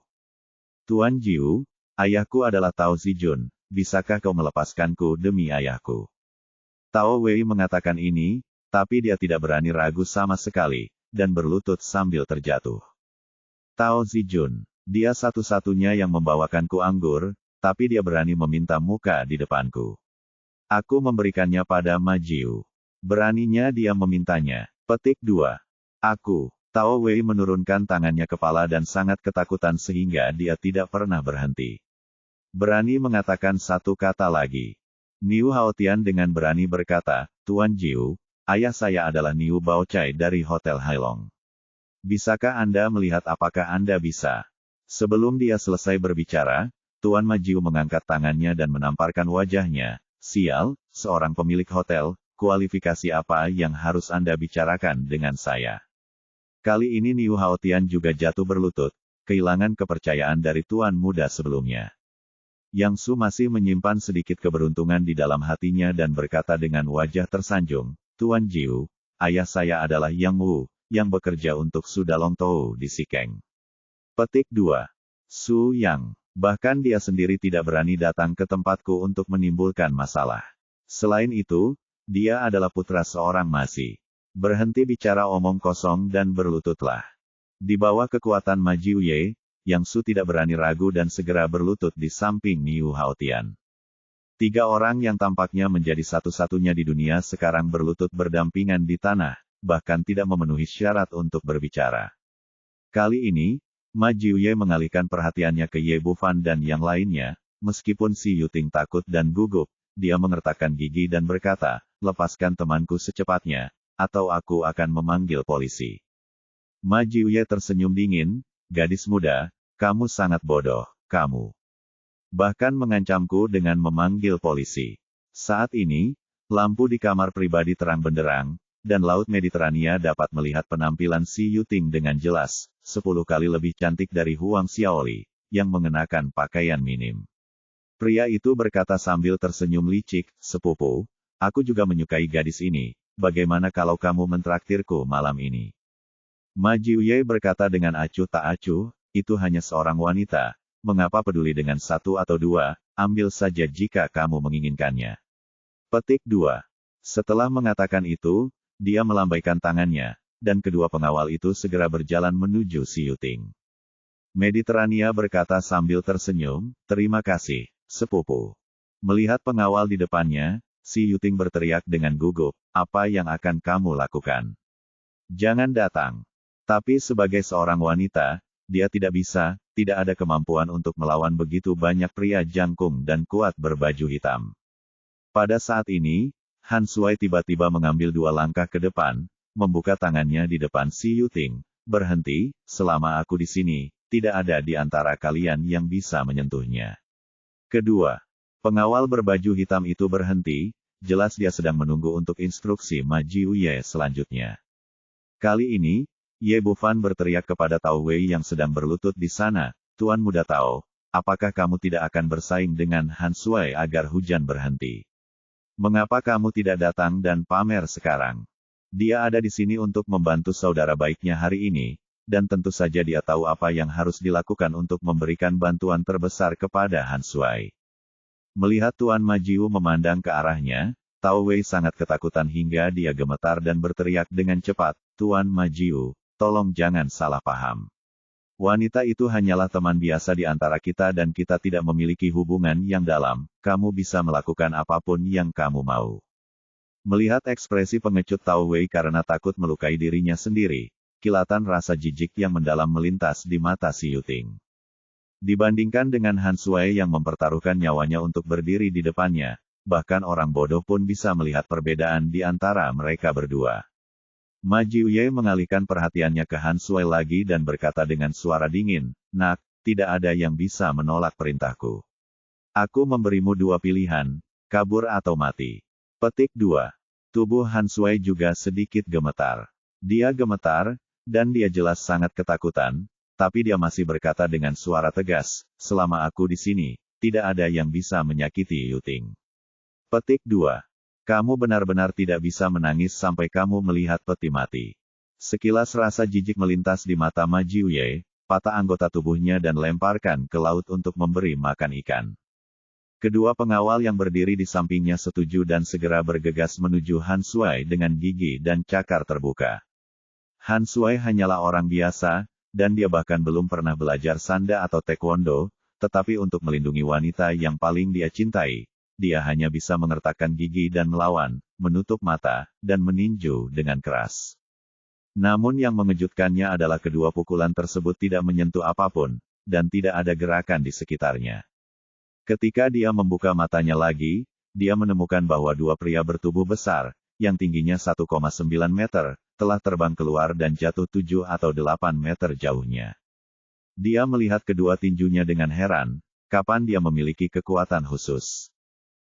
Tuan Jiu, ayahku adalah Tao Zijun. Bisakah kau melepaskanku demi ayahku? Tao Wei mengatakan ini, tapi dia tidak berani ragu sama sekali, dan berlutut sambil terjatuh. Tao Zijun, dia satu-satunya yang membawakanku anggur, tapi dia berani meminta muka di depanku. Aku memberikannya pada Ma Jiu. Beraninya dia memintanya. Petik 2. Aku. Tao Wei menurunkan tangannya kepala dan sangat ketakutan sehingga dia tidak pernah berhenti. Berani mengatakan satu kata lagi. Niu Haotian dengan berani berkata, Tuan Jiu, ayah saya adalah Niu Baochai dari Hotel Hailong. Bisakah Anda melihat apakah Anda bisa? Sebelum dia selesai berbicara, Tuan Ma Jiu mengangkat tangannya dan menamparkan wajahnya. Sial, seorang pemilik hotel, kualifikasi apa yang harus Anda bicarakan dengan saya? Kali ini Niu Haotian juga jatuh berlutut, kehilangan kepercayaan dari tuan muda sebelumnya. Yang Su masih menyimpan sedikit keberuntungan di dalam hatinya dan berkata dengan wajah tersanjung, Tuan Jiu, ayah saya adalah Yang Wu, yang bekerja untuk Su Dalong Tou di Sikeng. Petik 2. Su Yang. Bahkan dia sendiri tidak berani datang ke tempatku untuk menimbulkan masalah. Selain itu, dia adalah putra seorang Masi. Berhenti bicara omong kosong dan berlututlah. Di bawah kekuatan Ma Jiuye, Yang Su tidak berani ragu dan segera berlutut di samping Niu Haotian. 3 orang yang tampaknya menjadi satu-satunya di dunia sekarang berlutut berdampingan di tanah, bahkan tidak memenuhi syarat untuk berbicara. Kali ini, Ma Jiuye mengalihkan perhatiannya ke Ye Bufan dan yang lainnya, meskipun si Yuting takut dan gugup, dia mengertakkan gigi dan berkata, lepaskan temanku secepatnya, atau aku akan memanggil polisi. Ma Jiuye tersenyum dingin, gadis muda, kamu sangat bodoh, kamu. Bahkan mengancamku dengan memanggil polisi. Saat ini, lampu di kamar pribadi terang benderang, dan Laut Mediterania dapat melihat penampilan si Yuting dengan jelas, 10 kali lebih cantik dari Huang Xiaoli, yang mengenakan pakaian minim. Pria itu berkata sambil tersenyum licik, sepupu, aku juga menyukai gadis ini, bagaimana kalau kamu mentraktirku malam ini? Ma Jiuye berkata dengan acuh tak acuh, itu hanya seorang wanita, mengapa peduli dengan 1 atau 2, ambil saja jika kamu menginginkannya. Petik 2. Setelah mengatakan itu, dia melambaikan tangannya, dan kedua pengawal itu segera berjalan menuju si Yuting. Mediterania berkata sambil tersenyum, terima kasih, sepupu. Melihat pengawal di depannya, si Yuting berteriak dengan gugup, apa yang akan kamu lakukan? Jangan datang. Tapi sebagai seorang wanita, dia tidak ada kemampuan untuk melawan begitu banyak pria jangkung dan kuat berbaju hitam. Pada saat ini, Han Sui tiba-tiba mengambil 2 langkah ke depan, membuka tangannya di depan si Yuting, berhenti, selama aku di sini, tidak ada di antara kalian yang bisa menyentuhnya. Kedua, pengawal berbaju hitam itu berhenti, jelas dia sedang menunggu untuk instruksi Ma Jiuye selanjutnya. Kali ini, Ye Bufan berteriak kepada Tao Wei yang sedang berlutut di sana, Tuan Muda Tao, apakah kamu tidak akan bersaing dengan Han Sui agar hujan berhenti? Mengapa kamu tidak datang dan pamer sekarang? Dia ada di sini untuk membantu saudara baiknya hari ini, dan tentu saja dia tahu apa yang harus dilakukan untuk memberikan bantuan terbesar kepada Han Sui. Melihat Tuan Ma Jiu memandang ke arahnya, Tao Wei sangat ketakutan hingga dia gemetar dan berteriak dengan cepat, Tuan Ma Jiu, tolong jangan salah paham. Wanita itu hanyalah teman biasa di antara kita dan kita tidak memiliki hubungan yang dalam, kamu bisa melakukan apapun yang kamu mau. Melihat ekspresi pengecut Tao Wei karena takut melukai dirinya sendiri, kilatan rasa jijik yang mendalam melintas di mata si Yuting. Dibandingkan dengan Han Sui yang mempertaruhkan nyawanya untuk berdiri di depannya, bahkan orang bodoh pun bisa melihat perbedaan di antara mereka berdua. Ma Jiuye mengalihkan perhatiannya ke Han Sui lagi dan berkata dengan suara dingin, nak, tidak ada yang bisa menolak perintahku. Aku memberimu 2 pilihan, kabur atau mati. Petik 2. Tubuh Han Sui juga sedikit gemetar. Dia gemetar, dan dia jelas sangat ketakutan, tapi dia masih berkata dengan suara tegas, selama aku di sini, tidak ada yang bisa menyakiti Yuting. Petik 2. Kamu benar-benar tidak bisa menangis sampai kamu melihat peti mati. Sekilas rasa jijik melintas di mata Ma Jiuye, patah anggota tubuhnya dan lemparkan ke laut untuk memberi makan ikan. Kedua pengawal yang berdiri di sampingnya setuju dan segera bergegas menuju Han Sui dengan gigi dan cakar terbuka. Han Sui hanyalah orang biasa, dan dia bahkan belum pernah belajar sanda atau taekwondo, tetapi untuk melindungi wanita yang paling dia cintai, dia hanya bisa mengertakkan gigi dan melawan, menutup mata, dan meninju dengan keras. Namun yang mengejutkannya adalah kedua pukulan tersebut tidak menyentuh apapun, dan tidak ada gerakan di sekitarnya. Ketika dia membuka matanya lagi, dia menemukan bahwa 2 pria bertubuh besar, yang tingginya 1,9 meter, telah terbang keluar dan jatuh 7 atau 8 meter jauhnya. Dia melihat kedua tinjunya dengan heran, kapan dia memiliki kekuatan khusus.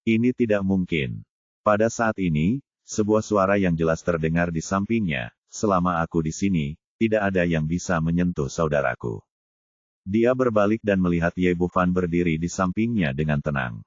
Ini tidak mungkin. Pada saat ini, sebuah suara yang jelas terdengar di sampingnya, selama aku di sini, tidak ada yang bisa menyentuh saudaraku. Dia berbalik dan melihat Ye Bufan berdiri di sampingnya dengan tenang.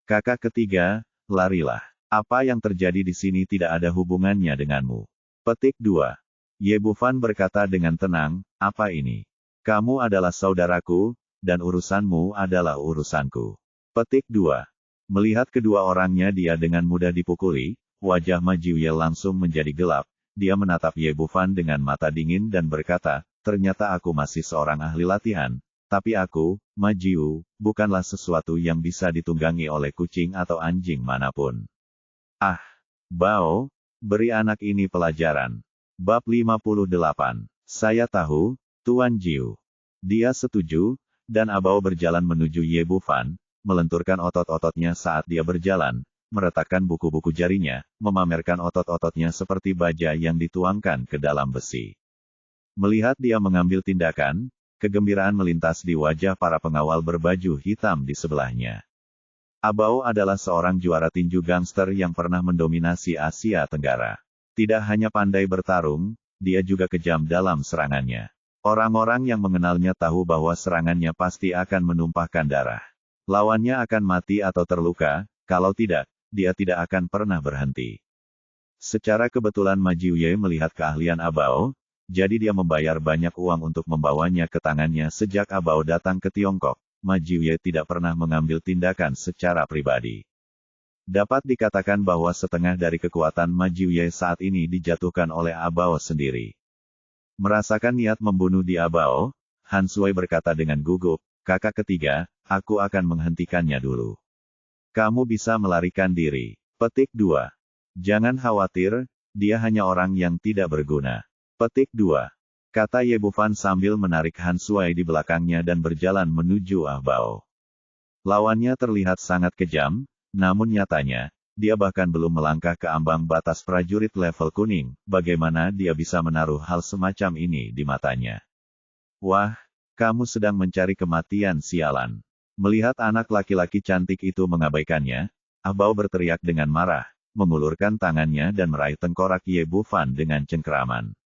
Kakak ketiga, larilah. Apa yang terjadi di sini tidak ada hubungannya denganmu. Petik 2. Ye Bufan berkata dengan tenang, apa ini? Kamu adalah saudaraku, dan urusanmu adalah urusanku. Petik 2. Melihat kedua orangnya dia dengan mudah dipukuli, wajah Ma Jiuye langsung menjadi gelap, dia menatap Ye Bufan dengan mata dingin dan berkata, ternyata aku masih seorang ahli latihan, tapi aku, Ma Jiu, bukanlah sesuatu yang bisa ditunggangi oleh kucing atau anjing manapun. Ah, Bao, beri anak ini pelajaran. Bab 58. Saya tahu, Tuan Jiu. Dia setuju, dan Abao berjalan menuju Ye Bufan, melenturkan otot-ototnya saat dia berjalan, meretakkan buku-buku jarinya, memamerkan otot-ototnya seperti baja yang dituangkan ke dalam besi. Melihat dia mengambil tindakan, kegembiraan melintas di wajah para pengawal berbaju hitam di sebelahnya. Abao adalah seorang juara tinju gangster yang pernah mendominasi Asia Tenggara. Tidak hanya pandai bertarung, dia juga kejam dalam serangannya. Orang-orang yang mengenalnya tahu bahwa serangannya pasti akan menumpahkan darah. Lawannya akan mati atau terluka, kalau tidak, dia tidak akan pernah berhenti. Secara kebetulan Ma Jiuye melihat keahlian Abao, jadi dia membayar banyak uang untuk membawanya ke tangannya sejak Abao datang ke Tiongkok. Ma Jiuye tidak pernah mengambil tindakan secara pribadi. Dapat dikatakan bahwa setengah dari kekuatan Ma Jiuye saat ini dijatuhkan oleh Abao sendiri. Merasakan niat membunuh di Abao, Han Sui berkata dengan gugup, kakak ketiga, aku akan menghentikannya dulu. Kamu bisa melarikan diri. Petik 2. Jangan khawatir, dia hanya orang yang tidak berguna. Petik 2. Kata Ye Bufan sambil menarik Han Sui di belakangnya dan berjalan menuju Abao. Lawannya terlihat sangat kejam, namun nyatanya, dia bahkan belum melangkah ke ambang batas prajurit level kuning, bagaimana dia bisa menaruh hal semacam ini di matanya. Wah, kamu sedang mencari kematian sialan. Melihat anak laki-laki cantik itu mengabaikannya, Abao berteriak dengan marah, mengulurkan tangannya dan meraih tengkorak Ye Bufan dengan cengkeraman.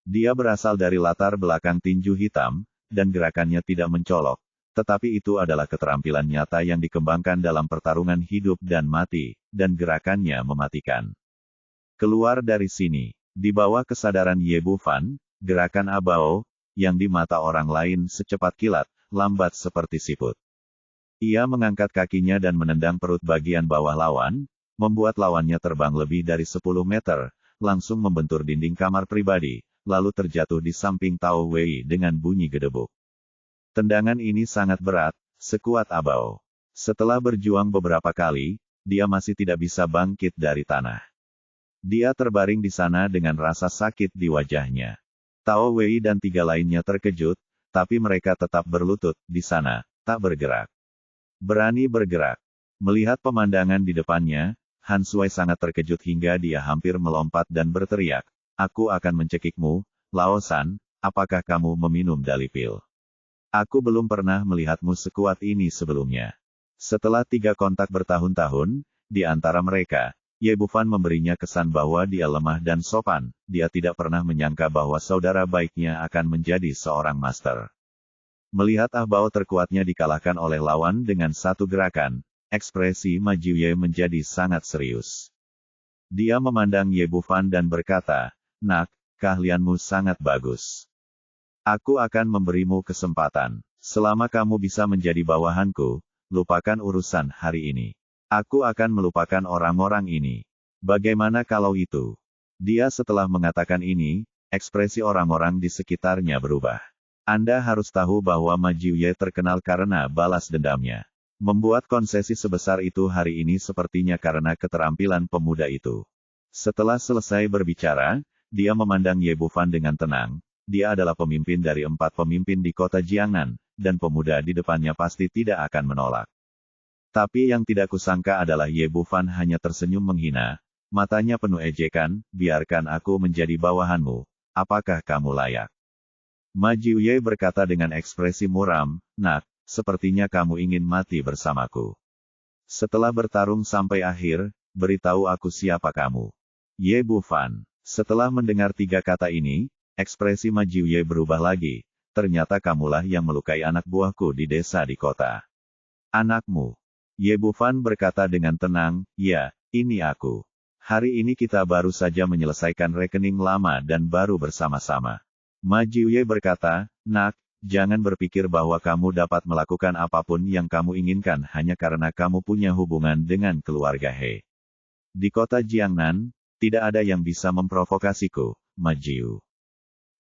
Dia berasal dari latar belakang tinju hitam, dan gerakannya tidak mencolok, tetapi itu adalah keterampilan nyata yang dikembangkan dalam pertarungan hidup dan mati, dan gerakannya mematikan. Keluar dari sini, di bawah kesadaran Ye Bufan, gerakan Abao, yang di mata orang lain secepat kilat, lambat seperti siput. Ia mengangkat kakinya dan menendang perut bagian bawah lawan, membuat lawannya terbang lebih dari 10 meter, langsung membentur dinding kamar pribadi, lalu terjatuh di samping Tao Wei dengan bunyi gedebuk. Tendangan ini sangat berat, sekuat Abao. Setelah berjuang beberapa kali, dia masih tidak bisa bangkit dari tanah. Dia terbaring di sana dengan rasa sakit di wajahnya. Tao Wei dan 3 lainnya terkejut, tapi mereka tetap berlutut di sana, tak bergerak. Berani bergerak. Melihat pemandangan di depannya, Han Sui sangat terkejut hingga dia hampir melompat dan berteriak, aku akan mencekikmu, Lao San, apakah kamu meminum dalipil? Aku belum pernah melihatmu sekuat ini sebelumnya. Setelah 3 kontak bertahun-tahun, di antara mereka, Ye Bufan memberinya kesan bahwa dia lemah dan sopan, dia tidak pernah menyangka bahwa saudara baiknya akan menjadi seorang master. Melihat Abao terkuatnya dikalahkan oleh lawan dengan satu gerakan, ekspresi Ma Jiuye menjadi sangat serius. Dia memandang Ye Bufan dan berkata, nak, keahlianmu sangat bagus. Aku akan memberimu kesempatan. Selama kamu bisa menjadi bawahanku, lupakan urusan hari ini. Aku akan melupakan orang-orang ini. Bagaimana kalau itu? Dia setelah mengatakan ini, ekspresi orang-orang di sekitarnya berubah. Anda harus tahu bahwa Ma Jiuye terkenal karena balas dendamnya. Membuat konsesi sebesar itu hari ini sepertinya karena keterampilan pemuda itu. Setelah selesai berbicara, dia memandang Ye Bufan dengan tenang. Dia adalah pemimpin dari 4 pemimpin di kota Jiangnan, dan pemuda di depannya pasti tidak akan menolak. Tapi yang tidak kusangka adalah Ye Bufan hanya tersenyum menghina, matanya penuh ejekan, biarkan aku menjadi bawahanmu, apakah kamu layak? Ma Jiuye berkata dengan ekspresi muram, nak, sepertinya kamu ingin mati bersamaku. Setelah bertarung sampai akhir, beritahu aku siapa kamu. Ye Bufan. Setelah mendengar 3 kata ini, ekspresi Ma Jiuye berubah lagi, ternyata kamulah yang melukai anak buahku di desa di kota. Anakmu. Ye Bufan berkata dengan tenang, ya, ini aku. Hari ini kita baru saja menyelesaikan rekening lama dan baru bersama-sama. Ma Jiuye berkata, nak, jangan berpikir bahwa kamu dapat melakukan apapun yang kamu inginkan hanya karena kamu punya hubungan dengan keluarga He. Di kota Jiangnan, Tidak ada yang bisa memprovokasiku, Ma Jiu.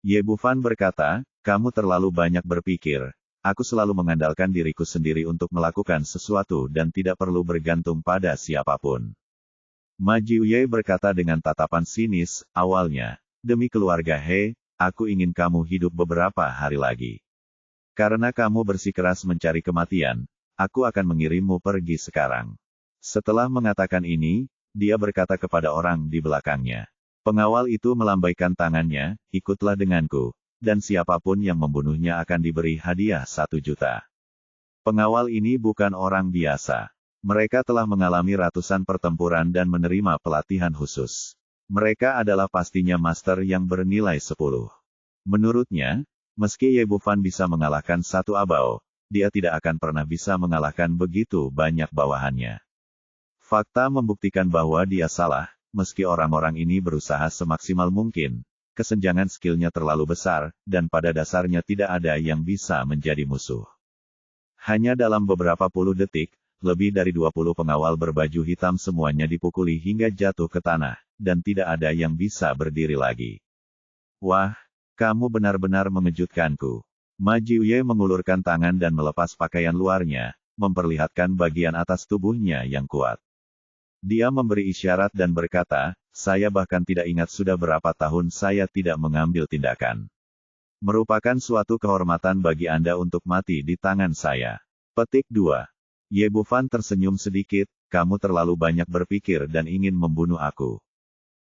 Ye Bufan berkata, kamu terlalu banyak berpikir. Aku selalu mengandalkan diriku sendiri untuk melakukan sesuatu dan tidak perlu bergantung pada siapapun. Ma Jiuye berkata dengan tatapan sinis, awalnya, demi keluarga He, aku ingin kamu hidup beberapa hari lagi. Karena kamu bersikeras mencari kematian, aku akan mengirimmu pergi sekarang. Setelah mengatakan ini, dia berkata kepada orang di belakangnya. Pengawal itu melambaikan tangannya, ikutlah denganku. Dan siapapun yang membunuhnya akan diberi hadiah 1 juta. Pengawal ini bukan orang biasa. Mereka telah mengalami ratusan pertempuran dan menerima pelatihan khusus. Mereka adalah pastinya master yang bernilai 10. Menurutnya, meski Ye Bufan bisa mengalahkan 1 abao, dia tidak akan pernah bisa mengalahkan begitu banyak bawahannya. Fakta membuktikan bahwa dia salah, meski orang-orang ini berusaha semaksimal mungkin. Kesenjangan skillnya terlalu besar, dan pada dasarnya tidak ada yang bisa menjadi musuh. Hanya dalam beberapa puluh detik, lebih dari 20 pengawal berbaju hitam semuanya dipukuli hingga jatuh ke tanah, dan tidak ada yang bisa berdiri lagi. Wah, kamu benar-benar mengejutkanku. Ma Jiuye mengulurkan tangan dan melepas pakaian luarnya, memperlihatkan bagian atas tubuhnya yang kuat. Dia memberi isyarat dan berkata, saya bahkan tidak ingat sudah berapa tahun saya tidak mengambil tindakan. Merupakan suatu kehormatan bagi Anda untuk mati di tangan saya. Petik 2. Ye Bufan tersenyum sedikit, kamu terlalu banyak berpikir dan ingin membunuh aku.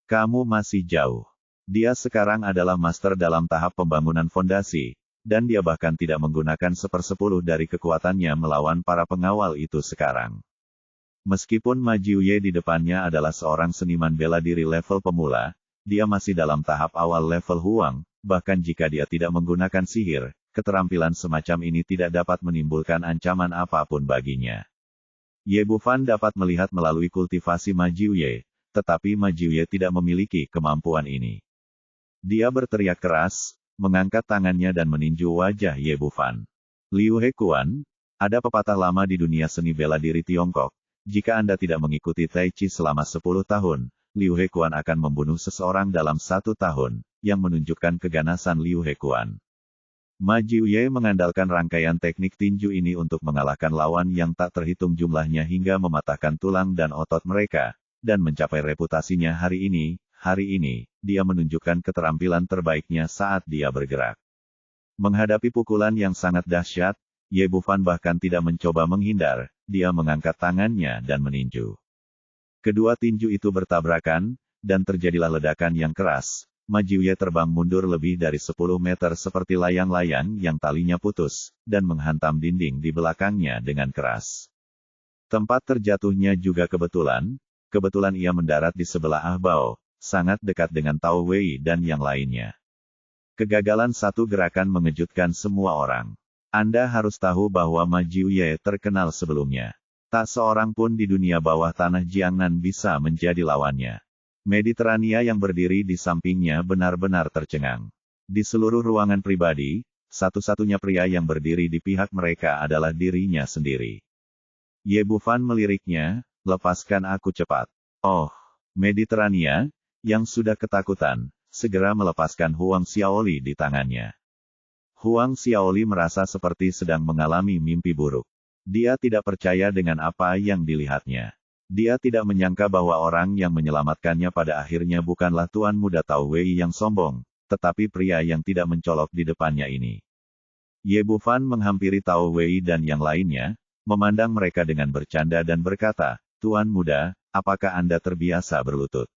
Kamu masih jauh. Dia sekarang adalah master dalam tahap pembangunan fondasi, dan dia bahkan tidak menggunakan 1/10 dari kekuatannya melawan para pengawal itu sekarang. Meskipun Ma Jiuye di depannya adalah seorang seniman bela diri level pemula, dia masih dalam tahap awal level Huang, bahkan jika dia tidak menggunakan sihir, keterampilan semacam ini tidak dapat menimbulkan ancaman apapun baginya. Ye Bufan dapat melihat melalui kultivasi Ma Jiuye, tetapi Ma Jiuye tidak memiliki kemampuan ini. Dia berteriak keras, mengangkat tangannya dan meninju wajah Ye Bufan. Liu Hekuan, ada pepatah lama di dunia seni bela diri Tiongkok. Jika Anda tidak mengikuti Tai Chi selama 10 tahun, Liu Hekuan akan membunuh seseorang dalam 1 tahun, yang menunjukkan keganasan Liu Hekuan. Ma Jiuye mengandalkan rangkaian teknik tinju ini untuk mengalahkan lawan yang tak terhitung jumlahnya hingga mematahkan tulang dan otot mereka, dan mencapai reputasinya hari ini, dia menunjukkan keterampilan terbaiknya saat dia bergerak. Menghadapi pukulan yang sangat dahsyat, Ye Bufan bahkan tidak mencoba menghindar, dia mengangkat tangannya dan meninju. Kedua tinju itu bertabrakan, dan terjadilah ledakan yang keras. Ma Jiuye terbang mundur lebih dari 10 meter seperti layang-layang yang talinya putus, dan menghantam dinding di belakangnya dengan keras. Tempat terjatuhnya juga kebetulan ia mendarat di sebelah Ah Bao, sangat dekat dengan Tao Wei dan yang lainnya. Kegagalan satu gerakan mengejutkan semua orang. Anda harus tahu bahwa Ma Jiuye terkenal sebelumnya. Tak seorang pun di dunia bawah tanah Jiangnan bisa menjadi lawannya. Mediterania yang berdiri di sampingnya benar-benar tercengang. Di seluruh ruangan pribadi, satu-satunya pria yang berdiri di pihak mereka adalah dirinya sendiri. Ye Bufan meliriknya, lepaskan aku cepat. Oh, Mediterania, yang sudah ketakutan, segera melepaskan Huang Xiaoli di tangannya. Huang Xiaoli merasa seperti sedang mengalami mimpi buruk. Dia tidak percaya dengan apa yang dilihatnya. Dia tidak menyangka bahwa orang yang menyelamatkannya pada akhirnya bukanlah Tuan Muda Tao Wei yang sombong, tetapi pria yang tidak mencolok di depannya ini. Ye Bufan menghampiri Tao Wei dan yang lainnya, memandang mereka dengan bercanda dan berkata, Tuan Muda, apakah Anda terbiasa berlutut?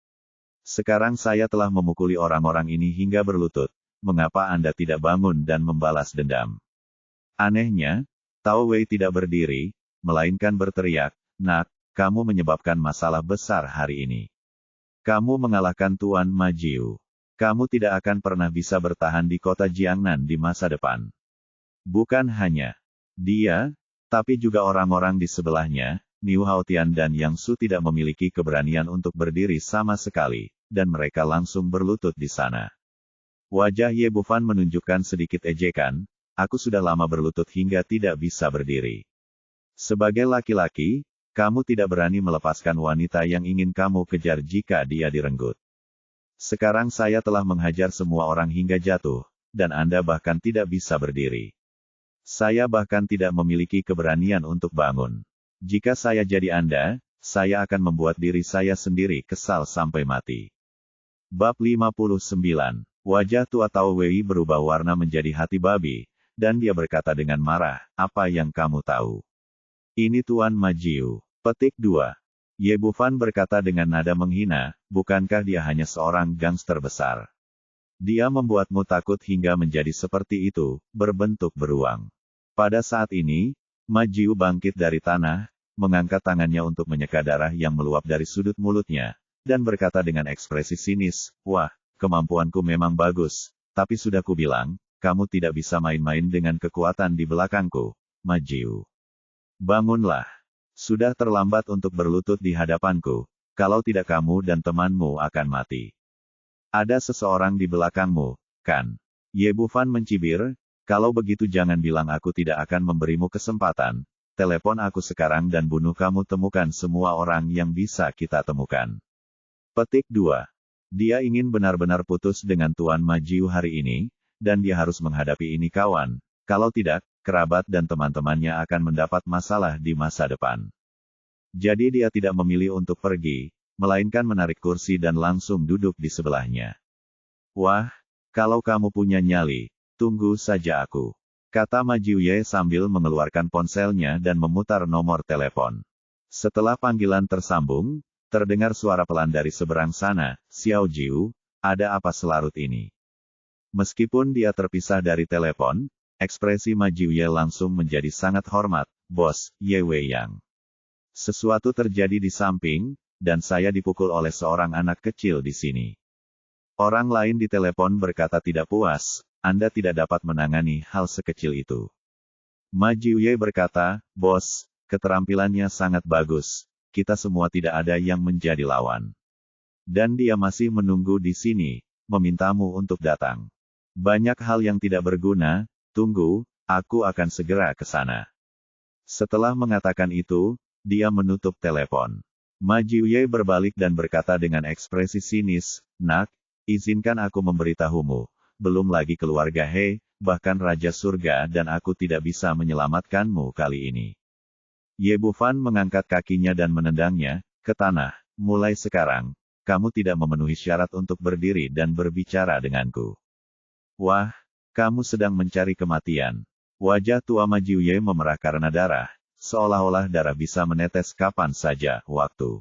Sekarang saya telah memukuli orang-orang ini hingga berlutut. Mengapa Anda tidak bangun dan membalas dendam? Anehnya, Tao Wei tidak berdiri, melainkan berteriak, Nak, kamu menyebabkan masalah besar hari ini. Kamu mengalahkan Tuan Ma Jiu. Kamu tidak akan pernah bisa bertahan di kota Jiangnan di masa depan. Bukan hanya dia, tapi juga orang-orang di sebelahnya, Niu Haotian dan Yang Su tidak memiliki keberanian untuk berdiri sama sekali, dan mereka langsung berlutut di sana. Wajah Ye Bufan menunjukkan sedikit ejekan, aku sudah lama berlutut hingga tidak bisa berdiri. Sebagai laki-laki, Kamu tidak berani melepaskan wanita yang ingin kamu kejar jika dia direnggut. Sekarang saya telah menghajar semua orang hingga jatuh, dan Anda bahkan tidak bisa berdiri. Saya bahkan tidak memiliki keberanian untuk bangun. Jika saya jadi Anda, saya akan membuat diri saya sendiri kesal sampai mati. Bab 59. Wajah tua Tao Wei berubah warna menjadi hati babi, dan dia berkata dengan marah, apa yang kamu tahu? Ini Tuan Majiu. Petik 2. Ye Bufan berkata dengan nada menghina, bukankah dia hanya seorang gangster besar? Dia membuatmu takut hingga menjadi seperti itu, berbentuk beruang. Pada saat ini, Majiu bangkit dari tanah, mengangkat tangannya untuk menyeka darah yang meluap dari sudut mulutnya, dan berkata dengan ekspresi sinis, wah, kemampuanku memang bagus, tapi sudah kubilang, kamu tidak bisa main-main dengan kekuatan di belakangku, Majiu. Bangunlah. Sudah terlambat untuk berlutut di hadapanku, kalau tidak kamu dan temanmu akan mati. Ada seseorang di belakangmu, kan? Ye Bufan mencibir, kalau begitu jangan bilang aku tidak akan memberimu kesempatan, telepon aku sekarang dan bunuh kamu, temukan semua orang yang bisa kita temukan. Petik 2. Dia ingin benar-benar putus dengan Tuan Majiu hari ini, dan dia harus menghadapi ini kawan, kalau tidak, kerabat dan teman-temannya akan mendapat masalah di masa depan. Jadi dia tidak memilih untuk pergi, melainkan menarik kursi dan langsung duduk di sebelahnya. Wah, kalau kamu punya nyali, tunggu saja aku, kata Majiu Ye sambil mengeluarkan ponselnya dan memutar nomor telepon. Setelah panggilan tersambung, terdengar suara pelan dari seberang sana, Xiao Jiu, ada apa selarut ini? Meskipun dia terpisah dari telepon, ekspresi Majiu Ye langsung menjadi sangat hormat, Bos, Ye Wei Yang. Sesuatu terjadi di samping, dan saya dipukul oleh seorang anak kecil di sini. Orang lain di telepon berkata tidak puas, Anda tidak dapat menangani hal sekecil itu. Majiu Ye berkata, Bos, keterampilannya sangat bagus, kita semua tidak ada yang menjadi lawan. Dan dia masih menunggu di sini, memintamu untuk datang. Banyak hal yang tidak berguna, tunggu, aku akan segera ke sana. Setelah mengatakan itu, dia menutup telepon. Majiu Ye berbalik dan berkata dengan ekspresi sinis, Nak, izinkan aku memberitahumu, belum lagi keluarga He, bahkan Raja Surga dan aku tidak bisa menyelamatkanmu kali ini. Ye Bufan mengangkat kakinya dan menendangnya ke tanah, mulai sekarang, kamu tidak memenuhi syarat untuk berdiri dan berbicara denganku. Wah, kamu sedang mencari kematian. Wajah tua Majiu Ye memerah karena darah, seolah-olah darah bisa menetes kapan saja, waktu.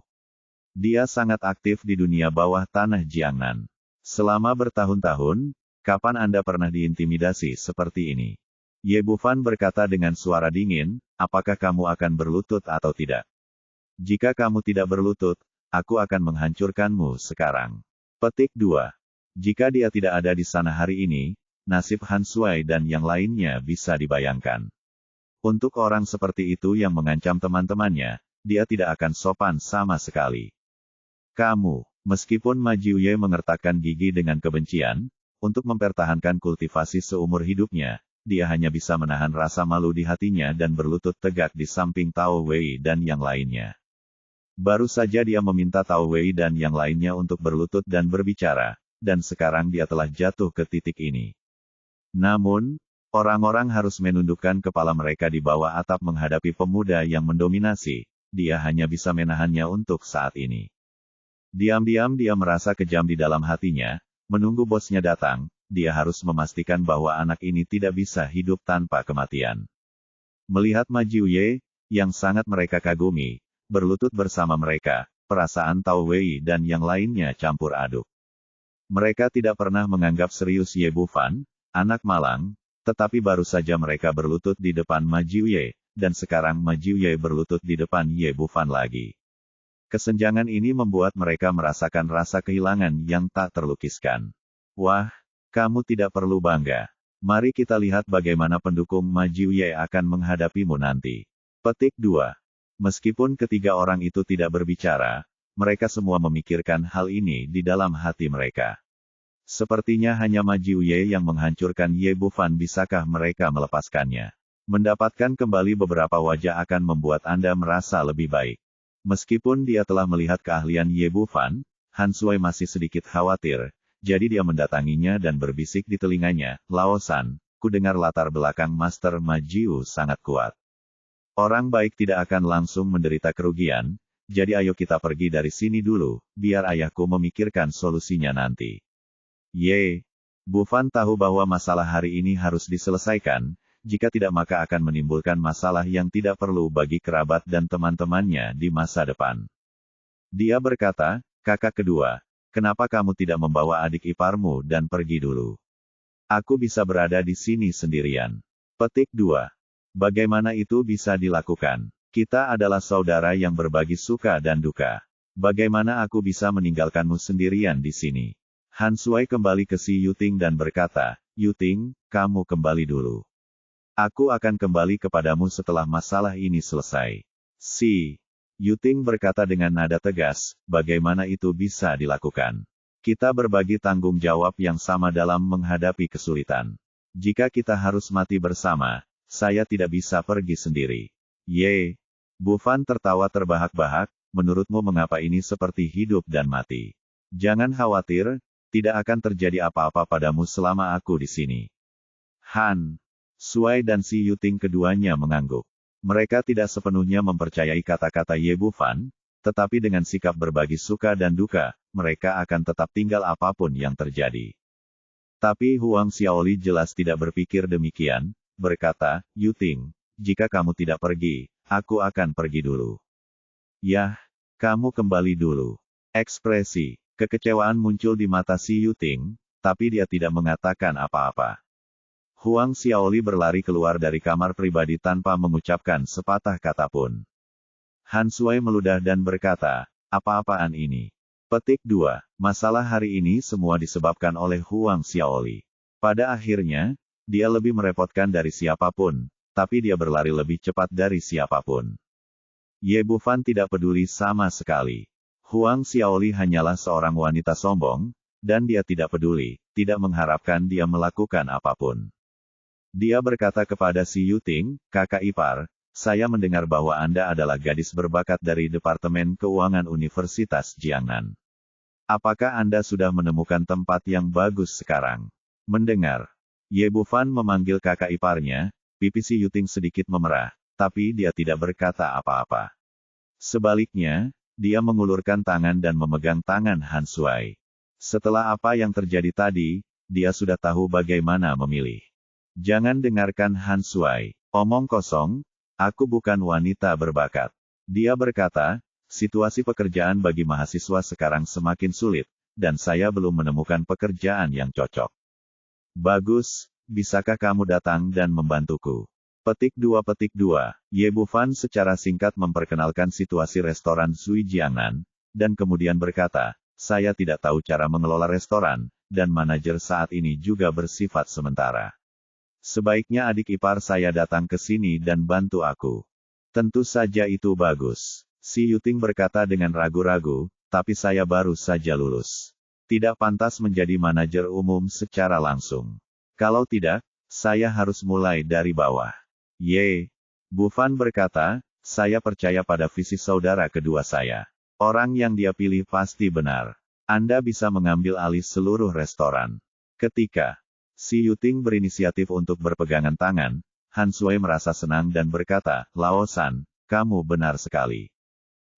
Dia sangat aktif di dunia bawah tanah Jiangnan. Selama bertahun-tahun, kapan Anda pernah diintimidasi seperti ini? Ye Bufan berkata dengan suara dingin, apakah kamu akan berlutut atau tidak? Jika kamu tidak berlutut, aku akan menghancurkanmu sekarang. Petik 2. Jika dia tidak ada di sana hari ini, nasib Han Sui dan yang lainnya bisa dibayangkan. Untuk orang seperti itu yang mengancam teman-temannya, dia tidak akan sopan sama sekali. Kamu, meskipun Majiu Ye mengertakkan gigi dengan kebencian, untuk mempertahankan kultivasi seumur hidupnya, dia hanya bisa menahan rasa malu di hatinya dan berlutut tegak di samping Tao Wei dan yang lainnya. Baru saja dia meminta Tao Wei dan yang lainnya untuk berlutut dan berbicara, dan sekarang dia telah jatuh ke titik ini. Namun, orang-orang harus menundukkan kepala mereka di bawah atap menghadapi pemuda yang mendominasi, dia hanya bisa menahannya untuk saat ini. Diam-diam dia merasa kejam di dalam hatinya, menunggu bosnya datang, dia harus memastikan bahwa anak ini tidak bisa hidup tanpa kematian. Melihat Majiu Ye, yang sangat mereka kagumi, berlutut bersama mereka, perasaan Tao Wei dan yang lainnya campur aduk. Mereka tidak pernah menganggap serius Ye Bufan, anak malang, tetapi baru saja mereka berlutut di depan Majiu Ye, dan sekarang Majiu Ye berlutut di depan Ye Bufan lagi. Kesenjangan ini membuat mereka merasakan rasa kehilangan yang tak terlukiskan. Wah, kamu tidak perlu bangga. Mari kita lihat bagaimana pendukung Majiu Ye akan menghadapimu nanti. Petik 2. Meskipun ketiga orang itu tidak berbicara, mereka semua memikirkan hal ini di dalam hati mereka. Sepertinya hanya Majiu Ye yang menghancurkan Ye Bufan, bisakah mereka melepaskannya? Mendapatkan kembali beberapa wajah akan membuat Anda merasa lebih baik. Meskipun dia telah melihat keahlian Ye Bufan, Han Sui masih sedikit khawatir, jadi dia mendatanginya dan berbisik di telinganya, "Lao San, ku dengar latar belakang Master Ma Jiu sangat kuat. Orang baik tidak akan langsung menderita kerugian, jadi ayo kita pergi dari sini dulu, biar ayahku memikirkan solusinya nanti." Ye Bufan tahu bahwa masalah hari ini harus diselesaikan, jika tidak maka akan menimbulkan masalah yang tidak perlu bagi kerabat dan teman-temannya di masa depan. Dia berkata, "Kakak kedua, kenapa kamu tidak membawa adik iparmu dan pergi dulu? Aku bisa berada di sini sendirian." Petik 2. Bagaimana itu bisa dilakukan? Kita adalah saudara yang berbagi suka dan duka. Bagaimana aku bisa meninggalkanmu sendirian di sini? Han Sui kembali ke si Yuting dan berkata, "Yuting, kamu kembali dulu. Aku akan kembali kepadamu setelah masalah ini selesai." Si Yuting berkata dengan nada tegas, "Bagaimana itu bisa dilakukan? Kita berbagi tanggung jawab yang sama dalam menghadapi kesulitan. Jika kita harus mati bersama, saya tidak bisa pergi sendiri." Ye Bufan tertawa terbahak-bahak, "Menurutmu mengapa ini seperti hidup dan mati? Jangan khawatir, tidak akan terjadi apa-apa padamu selama aku di sini." Han Sui dan si Yuting keduanya mengangguk. Mereka tidak sepenuhnya mempercayai kata-kata Ye Bufan, tetapi dengan sikap berbagi suka dan duka, mereka akan tetap tinggal apapun yang terjadi. Tapi Huang Xiaoli jelas tidak berpikir demikian, berkata, "Yuting, jika kamu tidak pergi, aku akan pergi dulu." "Yah, kamu kembali dulu." Ekspresi kekecewaan muncul di mata si Yuting, tapi dia tidak mengatakan apa-apa. Huang Xiaoli berlari keluar dari kamar pribadi tanpa mengucapkan sepatah kata pun. Han Sui meludah dan berkata, "Apa-apaan ini?" Petik 2. Masalah hari ini semua disebabkan oleh Huang Xiaoli. Pada akhirnya, dia lebih merepotkan dari siapapun, tapi dia berlari lebih cepat dari siapapun. Ye Bufan tidak peduli sama sekali. Huang Xiaoli hanyalah seorang wanita sombong, dan dia tidak peduli, tidak mengharapkan dia melakukan apapun. Dia berkata kepada si Yuting, "Kakak ipar, saya mendengar bahwa Anda adalah gadis berbakat dari Departemen Keuangan Universitas Jiangnan. Apakah Anda sudah menemukan tempat yang bagus sekarang?" Mendengar Ye Bufan memanggil kakak iparnya, pipi si Yuting sedikit memerah, tapi dia tidak berkata apa-apa. Sebaliknya, dia mengulurkan tangan dan memegang tangan Han Sui. Setelah apa yang terjadi tadi, dia sudah tahu bagaimana memilih. "Jangan dengarkan Han Sui. Omong kosong, aku bukan wanita berbakat." Dia berkata, "Situasi pekerjaan bagi mahasiswa sekarang semakin sulit, dan saya belum menemukan pekerjaan yang cocok." "Bagus, bisakah kamu datang dan membantuku?" Petik 2. Ye Bufan secara singkat memperkenalkan situasi restoran Zui Jiangnan, dan kemudian berkata, "Saya tidak tahu cara mengelola restoran, dan manajer saat ini juga bersifat sementara. Sebaiknya adik ipar saya datang ke sini dan bantu aku." "Tentu saja itu bagus." Si Yuting berkata dengan ragu-ragu, "Tapi saya baru saja lulus. Tidak pantas menjadi manajer umum secara langsung. Kalau tidak, saya harus mulai dari bawah." Ye Bufan berkata, "Saya percaya pada visi saudara kedua saya. Orang yang dia pilih pasti benar. Anda bisa mengambil alih seluruh restoran." Ketika si Yuting berinisiatif untuk berpegangan tangan, Han Sui merasa senang dan berkata, "Lao San, kamu benar sekali.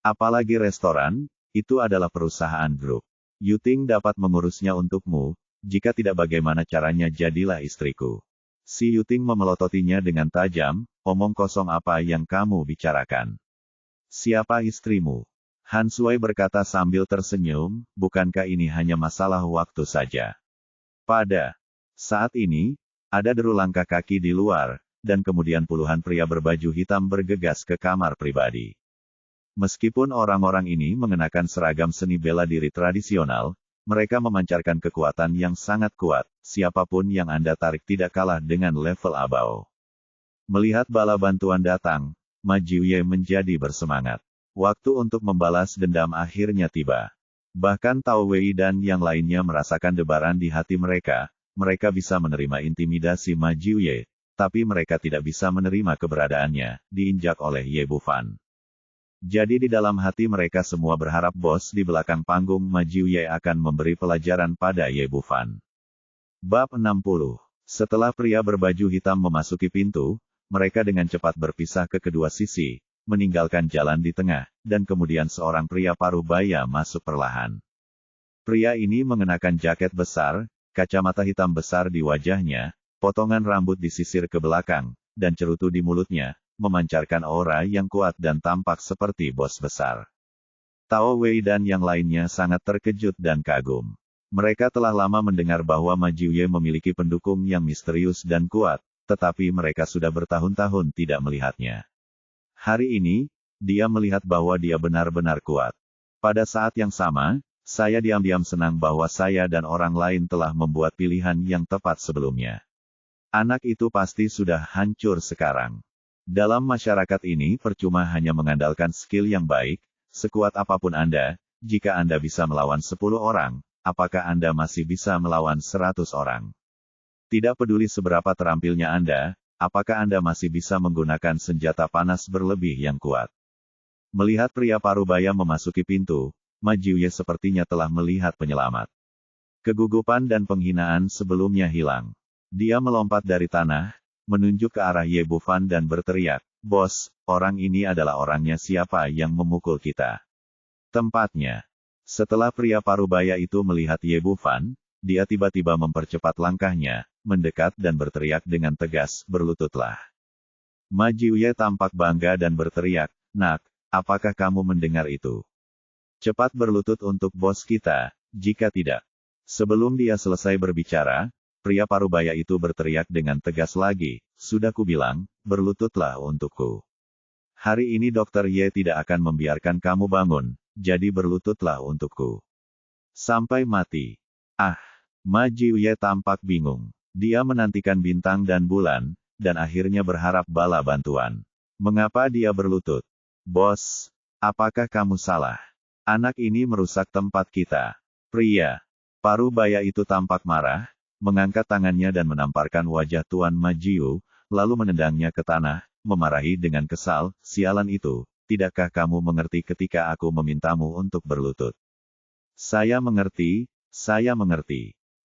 Apalagi restoran, itu adalah perusahaan grup. Yuting dapat mengurusnya untukmu, jika tidak bagaimana caranya jadilah istriku." Si Yuting memelototinya dengan tajam, "Omong kosong apa yang kamu bicarakan? Siapa istrimu?" Han Sui berkata sambil tersenyum, "Bukankah ini hanya masalah waktu saja?" Pada saat ini, ada deru langkah kaki di luar, dan kemudian puluhan pria berbaju hitam bergegas ke kamar pribadi. Meskipun orang-orang ini mengenakan seragam seni bela diri tradisional, mereka memancarkan kekuatan yang sangat kuat. Siapapun yang Anda tarik tidak kalah dengan level abau. Melihat bala bantuan datang, Ma Jiuye menjadi bersemangat. Waktu untuk membalas dendam akhirnya tiba. Bahkan Tao Wei dan yang lainnya merasakan debaran di hati mereka. Mereka bisa menerima intimidasi Ma Jiuye, tapi mereka tidak bisa menerima keberadaannya, diinjak oleh Ye Bufan. Jadi di dalam hati mereka semua berharap bos di belakang panggung Majiu Ye akan memberi pelajaran pada Ye Bufan. Bab 60. Setelah pria berbaju hitam memasuki pintu, mereka dengan cepat berpisah ke kedua sisi, meninggalkan jalan di tengah, dan kemudian seorang pria parubaya masuk perlahan. Pria ini mengenakan jaket besar, kacamata hitam besar di wajahnya, potongan rambut disisir ke belakang, dan cerutu di mulutnya, memancarkan aura yang kuat dan tampak seperti bos besar. Tao Wei dan yang lainnya sangat terkejut dan kagum. Mereka telah lama mendengar bahwa Majiu Ye memiliki pendukung yang misterius dan kuat, tetapi mereka sudah bertahun-tahun tidak melihatnya. Hari ini, dia melihat bahwa dia benar-benar kuat. Pada saat yang sama, saya diam-diam senang bahwa saya dan orang lain telah membuat pilihan yang tepat sebelumnya. Anak itu pasti sudah hancur sekarang. Dalam masyarakat ini percuma hanya mengandalkan skill yang baik, sekuat apapun Anda, jika Anda bisa melawan 10 orang, apakah Anda masih bisa melawan 100 orang? Tidak peduli seberapa terampilnya Anda, apakah Anda masih bisa menggunakan senjata panas berlebih yang kuat? Melihat pria parubaya memasuki pintu, Majiu Ye sepertinya telah melihat penyelamat. Kegugupan dan penghinaan sebelumnya hilang. Dia melompat dari tanah, menunjuk ke arah Ye Bufan dan berteriak, "Bos, orang ini adalah orangnya siapa yang memukul kita?" Tempatnya. Setelah pria parubaya itu melihat Ye Bufan, dia tiba-tiba mempercepat langkahnya, mendekat dan berteriak dengan tegas, "Berlututlah." Majiu Ye tampak bangga dan berteriak, "Nak, apakah kamu mendengar itu? Cepat berlutut untuk bos kita, jika tidak." Sebelum dia selesai berbicara, pria parubaya itu berteriak dengan tegas lagi, "Sudah kubilang, berlututlah untukku. Hari ini Dokter Ye tidak akan membiarkan kamu bangun, jadi berlututlah untukku. Sampai mati." Ah, Majiu Ye tampak bingung. Dia menantikan bintang dan bulan, dan akhirnya berharap bala bantuan. Mengapa dia berlutut? "Bos, apakah kamu salah? Anak ini merusak tempat kita." Pria parubaya itu tampak marah, mengangkat tangannya dan menamparkan wajah Tuan Majiu, lalu menendangnya ke tanah, memarahi dengan kesal, "Sialan itu, tidakkah kamu mengerti ketika aku memintamu untuk berlutut?" Saya mengerti.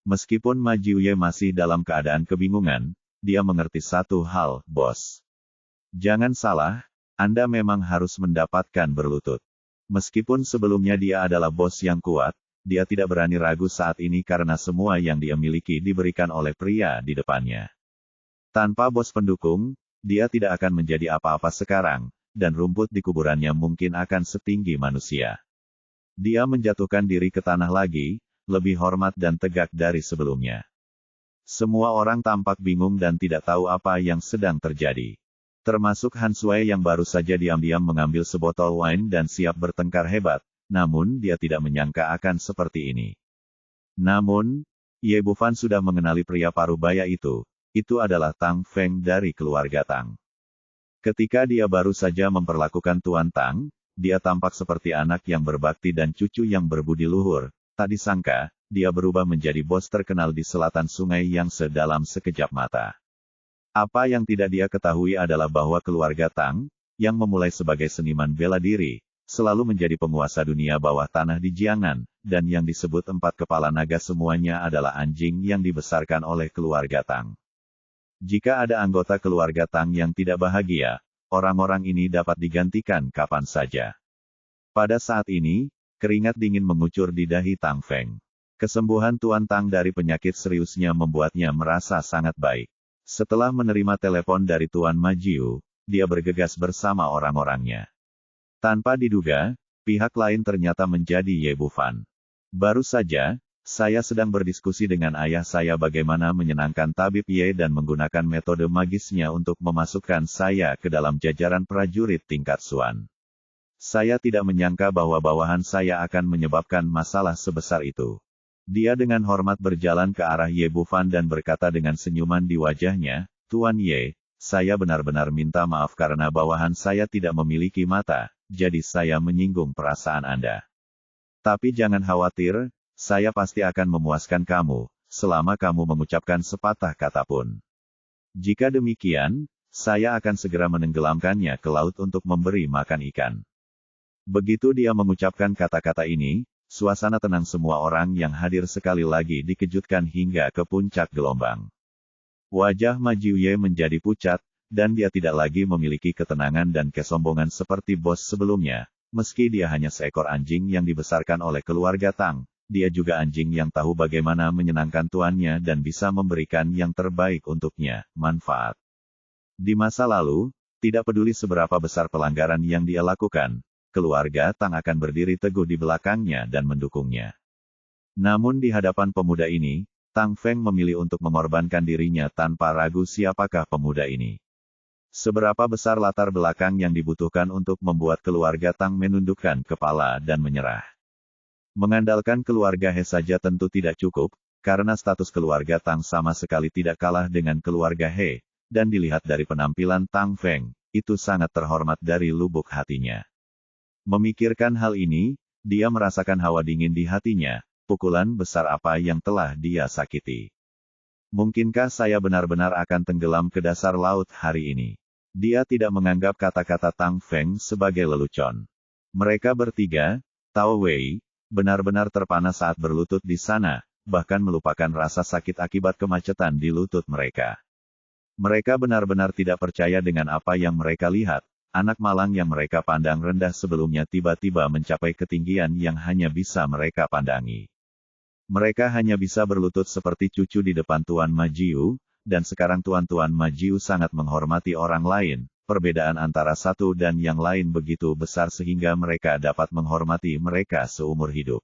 Meskipun Majiu Ye masih dalam keadaan kebingungan, dia mengerti satu hal, "Bos. Jangan salah, Anda memang harus mendapatkan berlutut." Meskipun sebelumnya dia adalah bos yang kuat, dia tidak berani ragu saat ini karena semua yang dia miliki diberikan oleh pria di depannya. Tanpa bos pendukung, dia tidak akan menjadi apa-apa sekarang, dan rumput di kuburannya mungkin akan setinggi manusia. Dia menjatuhkan diri ke tanah lagi, lebih hormat dan tegak dari sebelumnya. Semua orang tampak bingung dan tidak tahu apa yang sedang terjadi. Termasuk Han Sui yang baru saja diam-diam mengambil sebotol wine dan siap bertengkar hebat. Namun dia tidak menyangka akan seperti ini. Namun, Ye Bufan sudah mengenali pria parubaya itu. Itu adalah Tang Feng dari keluarga Tang. Ketika dia baru saja memperlakukan Tuan Tang, dia tampak seperti anak yang berbakti dan cucu yang berbudi luhur. Tak disangka, dia berubah menjadi bos terkenal di selatan sungai yang sedalam sekejap mata. Apa yang tidak dia ketahui adalah bahwa keluarga Tang, yang memulai sebagai seniman bela diri, selalu menjadi penguasa dunia bawah tanah di Jiangnan, dan yang disebut 4 kepala naga semuanya adalah anjing yang dibesarkan oleh keluarga Tang. Jika ada anggota keluarga Tang yang tidak bahagia, orang-orang ini dapat digantikan kapan saja. Pada saat ini, keringat dingin mengucur di dahi Tang Feng. Kesembuhan Tuan Tang dari penyakit seriusnya membuatnya merasa sangat baik. Setelah menerima telepon dari Tuan Majiu, dia bergegas bersama orang-orangnya. Tanpa diduga, pihak lain ternyata menjadi Ye Bufan. "Baru saja, saya sedang berdiskusi dengan ayah saya bagaimana menyenangkan tabib Ye dan menggunakan metode magisnya untuk memasukkan saya ke dalam jajaran prajurit tingkat Suan. Saya tidak menyangka bahwa bawahan saya akan menyebabkan masalah sebesar itu." Dia dengan hormat berjalan ke arah Ye Bufan dan berkata dengan senyuman di wajahnya, "Tuan Ye, saya benar-benar minta maaf karena bawahan saya tidak memiliki mata. Jadi saya menyinggung perasaan Anda. Tapi jangan khawatir, saya pasti akan memuaskan kamu, selama kamu mengucapkan sepatah kata pun. Jika demikian, saya akan segera menenggelamkannya ke laut untuk memberi makan ikan." Begitu dia mengucapkan kata-kata ini, suasana tenang semua orang yang hadir sekali lagi dikejutkan hingga ke puncak gelombang. Wajah Ma Jiuye menjadi pucat, dan dia tidak lagi memiliki ketenangan dan kesombongan seperti bos sebelumnya. Meski dia hanya seekor anjing yang dibesarkan oleh keluarga Tang, dia juga anjing yang tahu bagaimana menyenangkan tuannya dan bisa memberikan yang terbaik untuknya, manfaat. Di masa lalu, tidak peduli seberapa besar pelanggaran yang dia lakukan, keluarga Tang akan berdiri teguh di belakangnya dan mendukungnya. Namun di hadapan pemuda ini, Tang Feng memilih untuk mengorbankan dirinya tanpa ragu siapakah pemuda ini. Seberapa besar latar belakang yang dibutuhkan untuk membuat keluarga Tang menundukkan kepala dan menyerah. Mengandalkan keluarga He saja tentu tidak cukup, karena status keluarga Tang sama sekali tidak kalah dengan keluarga He, dan dilihat dari penampilan Tang Feng, itu sangat terhormat dari lubuk hatinya. Memikirkan hal ini, dia merasakan hawa dingin di hatinya, pukulan besar apa yang telah dia sakiti. Mungkinkah saya benar-benar akan tenggelam ke dasar laut hari ini? Dia tidak menganggap kata-kata Tang Feng sebagai lelucon. Mereka bertiga, Tao Wei, benar-benar terpana saat berlutut di sana, bahkan melupakan rasa sakit akibat kemacetan di lutut mereka. Mereka benar-benar tidak percaya dengan apa yang mereka lihat. Anak malang yang mereka pandang rendah sebelumnya tiba-tiba mencapai ketinggian yang hanya bisa mereka pandangi. Mereka hanya bisa berlutut seperti cucu di depan Tuan Ma Jiu, dan sekarang Tuan Ma Jiu sangat menghormati orang lain. Perbedaan antara satu dan yang lain begitu besar sehingga mereka dapat menghormati mereka seumur hidup.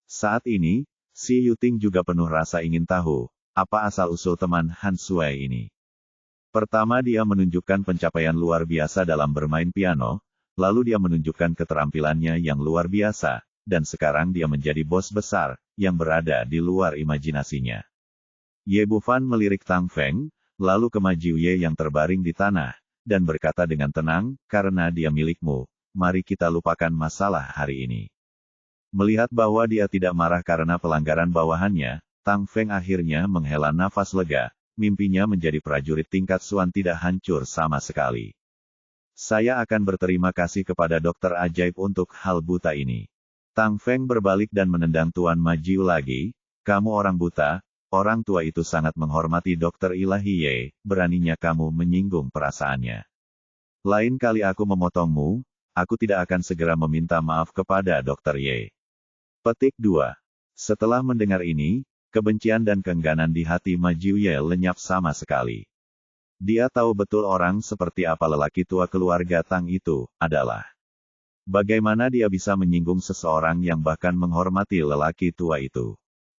Saat ini, Si Yuting juga penuh rasa ingin tahu, apa asal-usul teman Han Sui ini. Pertama dia menunjukkan pencapaian luar biasa dalam bermain piano, lalu dia menunjukkan keterampilannya yang luar biasa, dan sekarang dia menjadi bos besar, yang berada di luar imajinasinya. Ye Bufan melirik Tang Feng, lalu ke Ma Jiuye yang terbaring di tanah, dan berkata dengan tenang, karena dia milikmu, mari kita lupakan masalah hari ini. Melihat bahwa dia tidak marah karena pelanggaran bawahannya, Tang Feng akhirnya menghela nafas lega, mimpinya menjadi prajurit tingkat Suan tidak hancur sama sekali. Saya akan berterima kasih kepada dokter ajaib untuk hal buta ini. Tang Feng berbalik dan menendang Tuan Ma Jiu lagi, kamu orang buta. Orang tua itu sangat menghormati Dokter Ilahi Ye, beraninya kamu menyinggung perasaannya. Lain kali aku memotongmu, aku tidak akan segera meminta maaf kepada Dokter Ye. Petik 2. Setelah mendengar ini, kebencian dan keengganan di hati Ma Jiuye lenyap sama sekali. Dia tahu betul orang seperti apa lelaki tua keluarga Tang itu adalah. Bagaimana dia bisa menyinggung seseorang yang bahkan menghormati lelaki tua itu.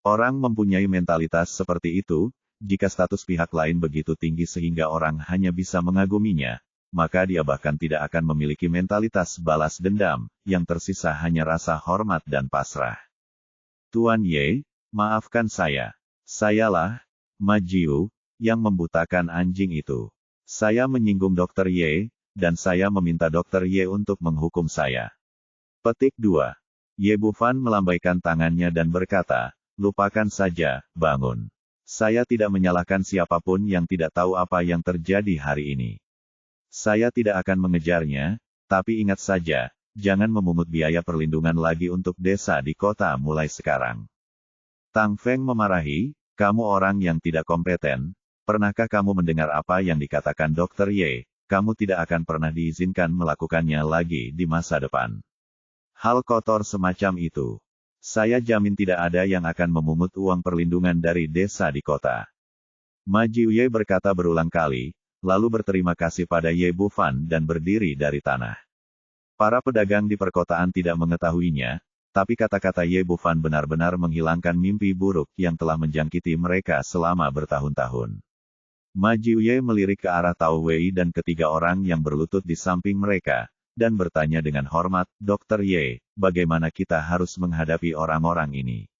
Orang mempunyai mentalitas seperti itu, jika status pihak lain begitu tinggi sehingga orang hanya bisa mengaguminya, maka dia bahkan tidak akan memiliki mentalitas balas dendam, yang tersisa hanya rasa hormat dan pasrah. Tuan Ye, maafkan saya. Sayalah, Ma Jiu, yang membutakan anjing itu. Saya menyinggung Dokter Ye, dan saya meminta Dokter Ye untuk menghukum saya. Petik 2. Ye Bufan melambaikan tangannya dan berkata, lupakan saja, bangun. Saya tidak menyalahkan siapapun yang tidak tahu apa yang terjadi hari ini. Saya tidak akan mengejarnya, tapi ingat saja, jangan memungut biaya perlindungan lagi untuk desa di kota mulai sekarang. Tang Feng memarahi, kamu orang yang tidak kompeten, pernahkah kamu mendengar apa yang dikatakan Dokter Ye, kamu tidak akan pernah diizinkan melakukannya lagi di masa depan. Hal kotor semacam itu. Saya jamin tidak ada yang akan memungut uang perlindungan dari desa di kota. Ma Jiuye berkata berulang kali, lalu berterima kasih pada Ye Bufan dan berdiri dari tanah. Para pedagang di perkotaan tidak mengetahuinya, tapi kata-kata Ye Bufan benar-benar menghilangkan mimpi buruk yang telah menjangkiti mereka selama bertahun-tahun. Ma Jiuye melirik ke arah Tao Wei dan ketiga orang yang berlutut di samping mereka, dan bertanya dengan hormat, Dokter Ye, bagaimana kita harus menghadapi orang-orang ini?